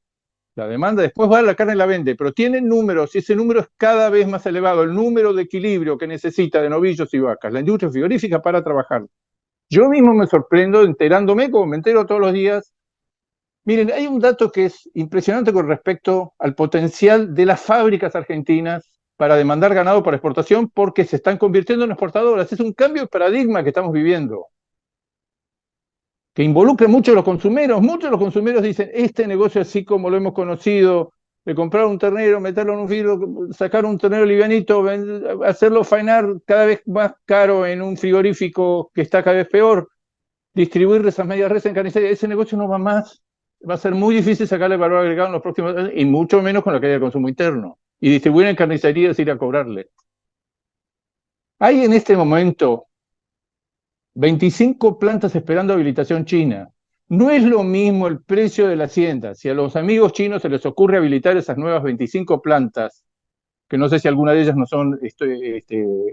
La demanda después va, la carne la vende, pero tienen números y ese número es cada vez más elevado, el número de equilibrio que necesita de novillos y vacas. La industria frigorífica para trabajar. Yo mismo me sorprendo enterándome, como me entero todos los días. Miren, hay un dato que es impresionante con respecto al potencial de las fábricas argentinas para demandar ganado para exportación porque se están convirtiendo en exportadoras. Es un cambio de paradigma que estamos viviendo, que involucra mucho a los consumeros. Muchos de los consumeros dicen, este negocio así como lo hemos conocido, de comprar un ternero, meterlo en un vidrio, sacar un ternero livianito, hacerlo faenar cada vez más caro en un frigorífico que está cada vez peor, distribuir esas medias res en carnicería, ese negocio no va más. Va a ser muy difícil sacarle valor agregado en los próximos años, y mucho menos con la caída del consumo interno. Y distribuir en carnicerías es ir a cobrarle. Hay en este momento 25 plantas esperando habilitación china. No es lo mismo el precio de la hacienda. Si a los amigos chinos se les ocurre habilitar esas nuevas 25 plantas, que no sé si alguna de ellas no son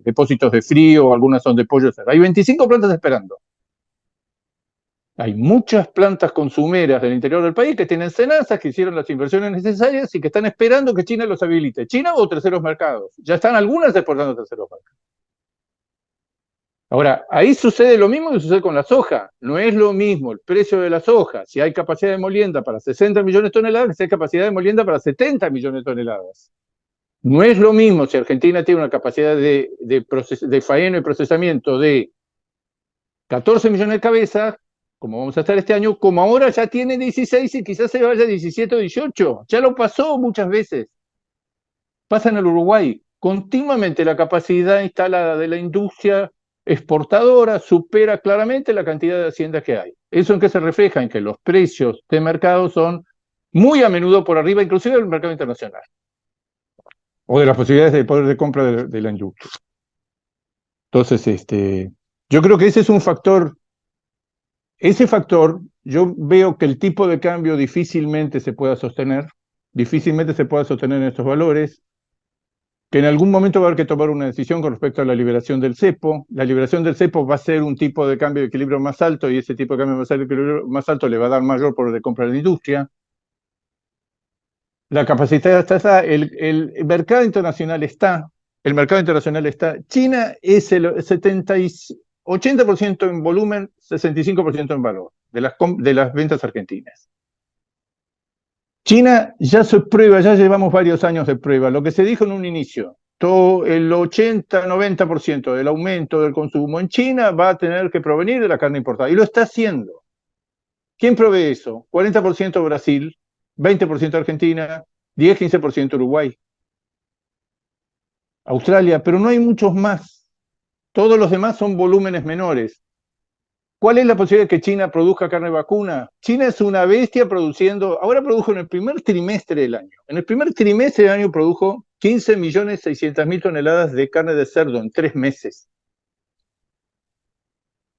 depósitos de frío o algunas son de pollo. Hay 25 plantas esperando. Hay muchas plantas consumeras del interior del país que tienen cenazas, que hicieron las inversiones necesarias y que están esperando que China los habilite. China o terceros mercados. Ya están algunas exportando a terceros mercados. Ahora, ahí sucede lo mismo que sucede con la soja. No es lo mismo el precio de la soja, si hay capacidad de molienda para 60 millones de toneladas, que si hay capacidad de molienda para 70 millones de toneladas. No es lo mismo si Argentina tiene una capacidad de faeno y procesamiento de 14 millones de cabezas, como vamos a estar este año, como ahora ya tiene 16 y quizás se vaya a 17 o 18. Ya lo pasó muchas veces. Pasa en el Uruguay. Continuamente la capacidad instalada de la industria exportadora supera claramente la cantidad de haciendas que hay. ¿Eso en qué se refleja? En que los precios de mercado son muy a menudo por arriba, inclusive del mercado internacional, o de las posibilidades de poder de compra de la industria. Entonces, yo creo que ese es un factor. Ese factor, yo veo que el tipo de cambio difícilmente se pueda sostener en estos valores, que en algún momento va a haber que tomar una decisión con respecto a la liberación del cepo. La liberación del cepo va a ser un tipo de cambio de equilibrio más alto, y ese tipo de cambio de equilibrio más alto le va a dar mayor poder de compra a la industria. La capacidad está, el mercado internacional está, China es el 80% en volumen, 65% en valor de las ventas argentinas. China ya se prueba, ya llevamos varios años de prueba. Lo que se dijo en un inicio, todo el 80-90% del aumento del consumo en China va a tener que provenir de la carne importada. Y lo está haciendo. ¿Quién provee eso? 40% Brasil, 20% Argentina, 10-15% Uruguay, Australia, pero no hay muchos más. Todos los demás son volúmenes menores. ¿Cuál es la posibilidad de que China produzca carne vacuna? China es una bestia produciendo, ahora produjo en el primer trimestre del año. En el primer trimestre del año produjo 15.600.000 toneladas de carne de cerdo en 3 meses.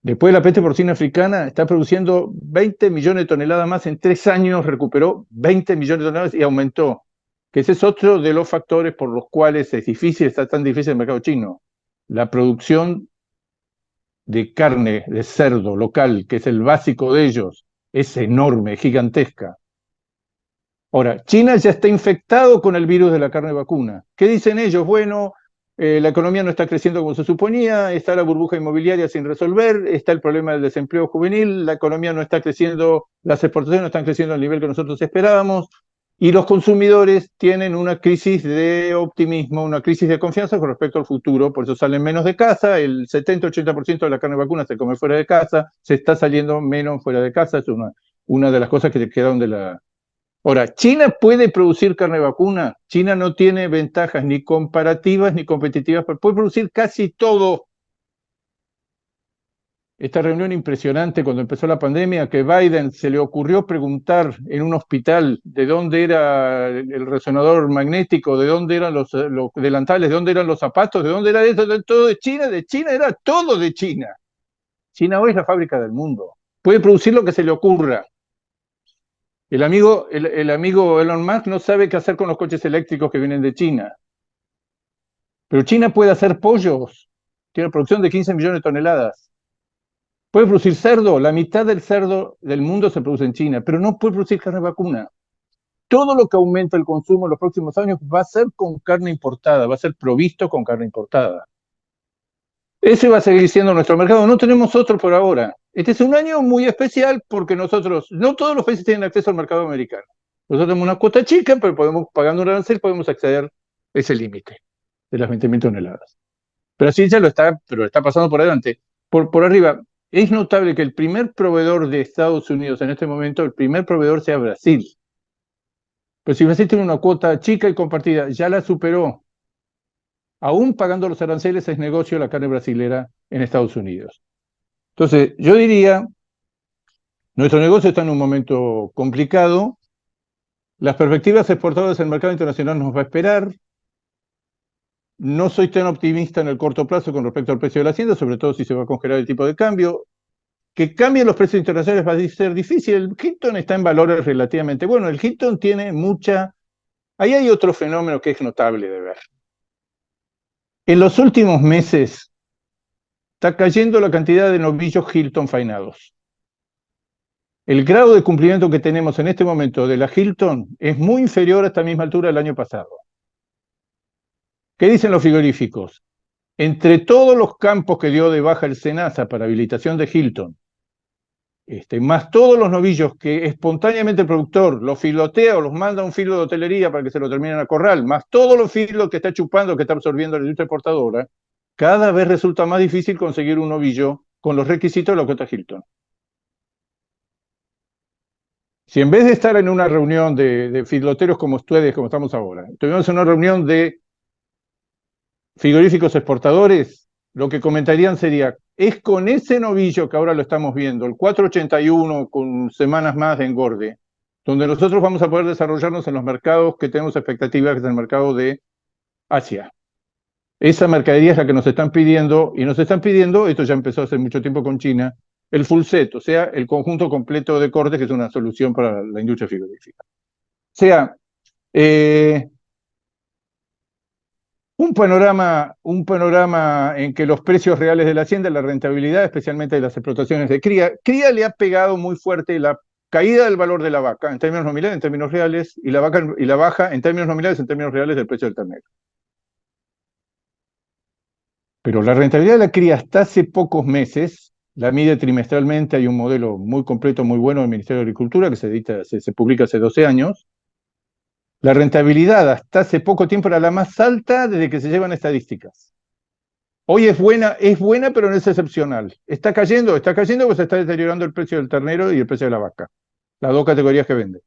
Después de la peste porcina africana, está produciendo 20 millones de toneladas más en 3 años, recuperó 20 millones de toneladas y aumentó. Que ese es otro de los factores por los cuales es difícil, está tan difícil el mercado chino. La producción de carne de cerdo local, que es el básico de ellos, es enorme, gigantesca. Ahora, China ya está infectado con el virus de la carne vacuna. ¿Qué dicen ellos? Bueno, la economía no está creciendo como se suponía, está la burbuja inmobiliaria sin resolver, está el problema del desempleo juvenil, la economía no está creciendo, las exportaciones no están creciendo al nivel que nosotros esperábamos, y los consumidores tienen una crisis de optimismo, una crisis de confianza con respecto al futuro, por eso salen menos de casa, el 70-80% de la carne vacuna se come fuera de casa, se está saliendo menos fuera de casa, es una de las cosas que quedaron de la... Ahora, ¿China puede producir carne vacuna? China no tiene ventajas ni comparativas ni competitivas, pero puede producir casi todo. Esta reunión impresionante cuando empezó la pandemia, que Biden se le ocurrió preguntar en un hospital de dónde era el resonador magnético, de dónde eran los delantales, de dónde eran los zapatos, de dónde era eso, de todo de China era todo de China. China hoy es la fábrica del mundo. Puede producir lo que se le ocurra. El amigo Elon Musk no sabe qué hacer con los coches eléctricos que vienen de China. Pero China puede hacer pollos. Tiene producción de 15 millones de toneladas. Puede producir cerdo. La mitad del cerdo del mundo se produce en China, pero no puede producir carne vacuna. Todo lo que aumenta el consumo en los próximos años va a ser con carne importada, va a ser provisto con carne importada. Ese va a seguir siendo nuestro mercado. No tenemos otro por ahora. Este es un año muy especial porque no todos los países tienen acceso al mercado americano. Nosotros tenemos una cuota chica, pero pagando un arancel podemos acceder a ese límite. de las 20.000 toneladas. Pero así ya lo está, pero está pasando por adelante. Por arriba, es notable que el primer proveedor de Estados Unidos en este momento, el primer proveedor sea Brasil. Pero si Brasil tiene una cuota chica y compartida, ya la superó. Aún pagando los aranceles es negocio la carne brasilera en Estados Unidos. Entonces, yo diría, nuestro negocio está en un momento complicado. Las perspectivas exportadoras del mercado internacional nos va a esperar. No soy tan optimista en el corto plazo con respecto al precio de la hacienda, sobre todo si se va a congelar el tipo de cambio. Que cambien los precios internacionales va a ser difícil. El Hilton está en valores relativamente buenos. El Hilton tiene mucha... Ahí hay otro fenómeno que es notable de ver. En los últimos meses está cayendo la cantidad de novillos Hilton faenados. El grado de cumplimiento que tenemos en este momento de la Hilton es muy inferior a esta misma altura del año pasado. ¿Qué dicen los frigoríficos? Entre todos los campos que dio de baja el SENASA para habilitación de Hilton, más todos los novillos que espontáneamente el productor los filotea o los manda a un filo de hotelería para que se lo terminen a corral, más todos los filos que está chupando, que está absorbiendo la industria exportadora, cada vez resulta más difícil conseguir un novillo con los requisitos de la cuota Hilton. Si en vez de estar en una reunión de filoteros como ustedes, como estamos ahora, tuvimos una reunión de frigoríficos exportadores, lo que comentarían sería, es con ese novillo que ahora lo estamos viendo, el 481 con semanas más de engorde, donde nosotros vamos a poder desarrollarnos en los mercados que tenemos expectativas, que es el mercado de Asia. Esa mercadería es la que nos están pidiendo, y nos están pidiendo, esto ya empezó hace mucho tiempo con China, el full set, o sea, el conjunto completo de cortes, que es una solución para la industria frigorífica. O sea, un panorama en que los precios reales de la hacienda, la rentabilidad, especialmente de las explotaciones de cría le ha pegado muy fuerte la caída del valor de la vaca en términos nominales, en términos reales, y la baja en términos nominales, en términos reales del precio del ternero. Pero la rentabilidad de la cría hasta hace pocos meses, la mide trimestralmente, hay un modelo muy completo, muy bueno del Ministerio de Agricultura que se publica hace 12 años. La rentabilidad hasta hace poco tiempo era la más alta desde que se llevan estadísticas. Hoy es buena, pero no es excepcional. Está cayendo porque se está deteriorando el precio del ternero y el precio de la vaca. Las dos categorías que venden.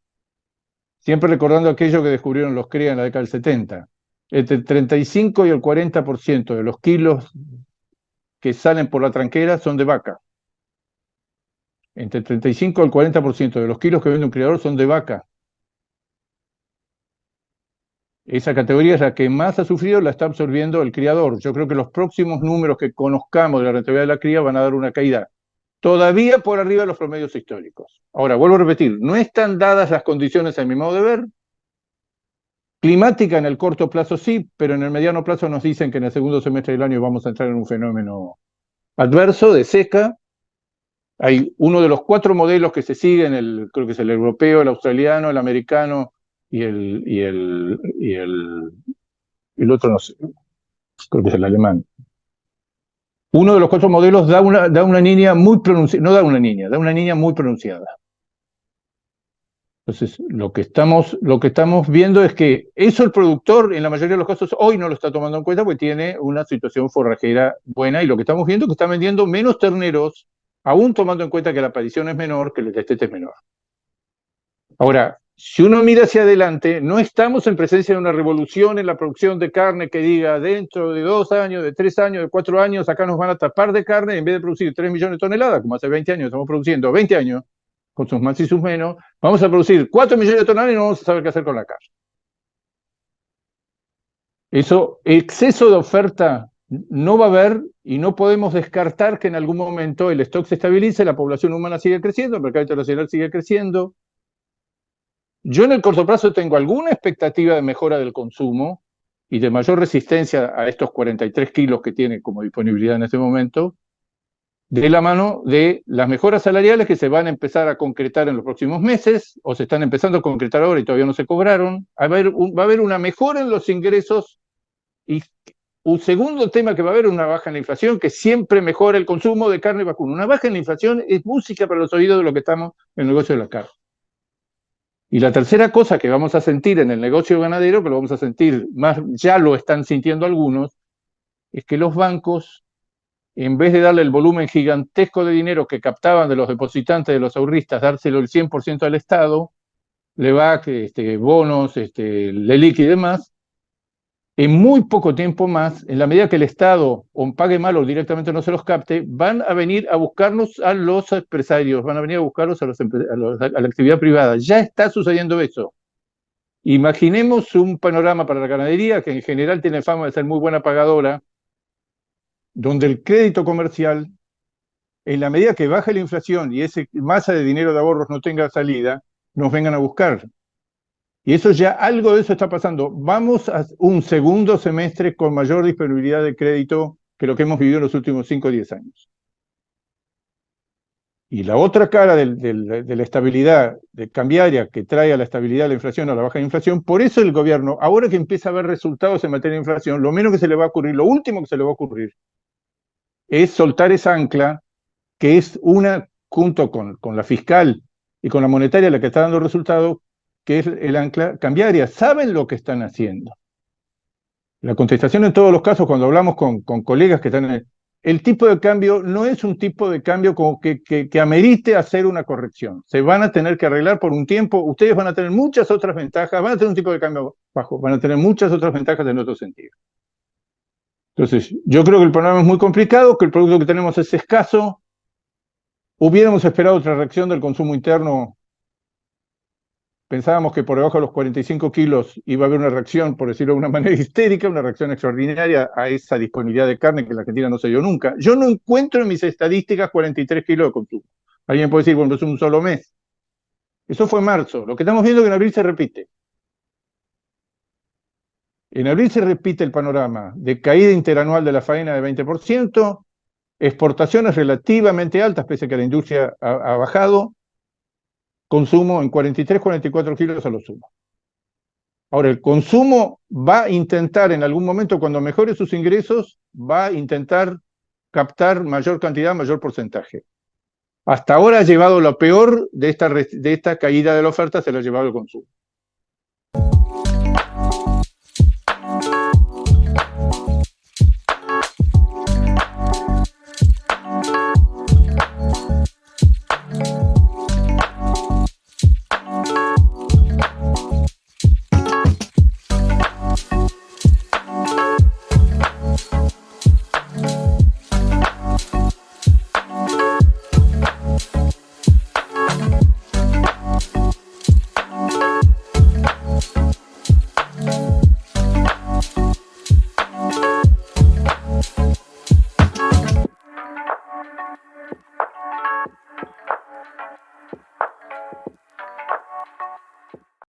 Siempre recordando aquello que descubrieron los CREA en la década del 70. Entre el 35 y el 40% de los kilos que salen por la tranquera son de vaca. Entre el 35 y el 40% de los kilos que vende un criador son de vaca. Esa categoría es la que más ha sufrido, la está absorbiendo el criador. Yo creo que los próximos números que conozcamos de la rentabilidad de la cría van a dar una caída todavía por arriba de los promedios históricos. Ahora, vuelvo a repetir, no están dadas las condiciones, a mi modo de ver. Climática en el corto plazo sí, pero en el mediano plazo nos dicen que en el segundo semestre del año vamos a entrar en un fenómeno adverso de seca. Hay uno de los 4 modelos que se siguen, creo que es el europeo, el australiano, el americano y el otro no sé, creo que es el alemán. Uno de los 4 modelos da una niña muy pronunciada, no da una niña muy pronunciada. Entonces, lo que estamos viendo es que eso el productor, en la mayoría de los casos, hoy no lo está tomando en cuenta porque tiene una situación forrajera buena, y lo que estamos viendo es que están vendiendo menos terneros, aún tomando en cuenta que la aparición es menor, que el destete es menor. Ahora, si uno mira hacia adelante, no estamos en presencia de una revolución en la producción de carne que diga dentro de 2 años, de 3 años, de 4 años, acá nos van a tapar de carne, en vez de producir 3 millones de toneladas, como hace 20 años estamos produciendo, 20 años, con sus más y sus menos, vamos a producir 4 millones de toneladas y no vamos a saber qué hacer con la carne. Eso, exceso de oferta no va a haber, y no podemos descartar que en algún momento el stock se estabilice, la población humana sigue creciendo, el mercado internacional sigue creciendo. Yo en el corto plazo tengo alguna expectativa de mejora del consumo y de mayor resistencia a estos 43 kilos que tiene como disponibilidad en este momento, de la mano de las mejoras salariales que se van a empezar a concretar en los próximos meses, o se están empezando a concretar ahora y todavía no se cobraron. Va a haber una mejora en los ingresos, y un segundo tema que va a haber una baja en la inflación, que siempre mejora el consumo de carne vacuna. Una baja en la inflación es música para los oídos de lo que estamos en el negocio de la carne. Y la tercera cosa que vamos a sentir en el negocio ganadero, que lo vamos a sentir más, ya lo están sintiendo algunos, es que los bancos, en vez de darle el volumen gigantesco de dinero que captaban de los depositantes, de los ahorristas, dárselo el 100% al Estado, LEVAC, bonos, LELIQ y demás, en muy poco tiempo más, en la medida que el Estado o pague mal o directamente no se los capte, van a venir a buscarnos a los empresarios, van a venir a buscarlos a la actividad privada. Ya está sucediendo eso. Imaginemos un panorama para la ganadería, que en general tiene fama de ser muy buena pagadora, donde el crédito comercial, en la medida que baje la inflación y esa masa de dinero de ahorros no tenga salida, nos vengan a buscar. Y eso ya, algo de eso está pasando. Vamos a un segundo semestre con mayor disponibilidad de crédito que lo que hemos vivido en los últimos 5 o 10 años. Y la otra cara de la estabilidad cambiaria que trae a la estabilidad de la inflación, a la baja de inflación, por eso el gobierno, ahora que empieza a ver resultados en materia de inflación, lo menos que se le va a ocurrir, lo último que se le va a ocurrir, es soltar esa ancla, que es una, junto con la fiscal y con la monetaria, la que está dando resultados, que es el ancla cambiaria. ¿Saben lo que están haciendo? La contestación en todos los casos, cuando hablamos con colegas que están en el tipo de cambio no es un tipo de cambio como que amerite hacer una corrección. Se van a tener que arreglar por un tiempo. Ustedes van a tener muchas otras ventajas, van a tener un tipo de cambio bajo, van a tener muchas otras ventajas en otro sentido. Entonces, yo creo que el panorama es muy complicado, que el producto que tenemos es escaso. Hubiéramos esperado otra reacción del consumo interno. Pensábamos que por debajo de los 45 kilos iba a haber una reacción, por decirlo de una manera histérica, una reacción extraordinaria a esa disponibilidad de carne que en la Argentina no se dio nunca. Yo no encuentro en mis estadísticas 43 kilos de consumo. Alguien puede decir, bueno, es un solo mes. Eso fue marzo. Lo que estamos viendo es que en abril se repite. En abril se repite el panorama de caída interanual de la faena de 20%, exportaciones relativamente altas, pese a que la industria ha bajado, consumo en 43, 44 kilos a lo sumo. Ahora, el consumo va a intentar en algún momento, cuando mejore sus ingresos, va a intentar captar mayor cantidad, mayor porcentaje. Hasta ahora ha llevado lo peor de esta caída de la oferta, se lo ha llevado el consumo.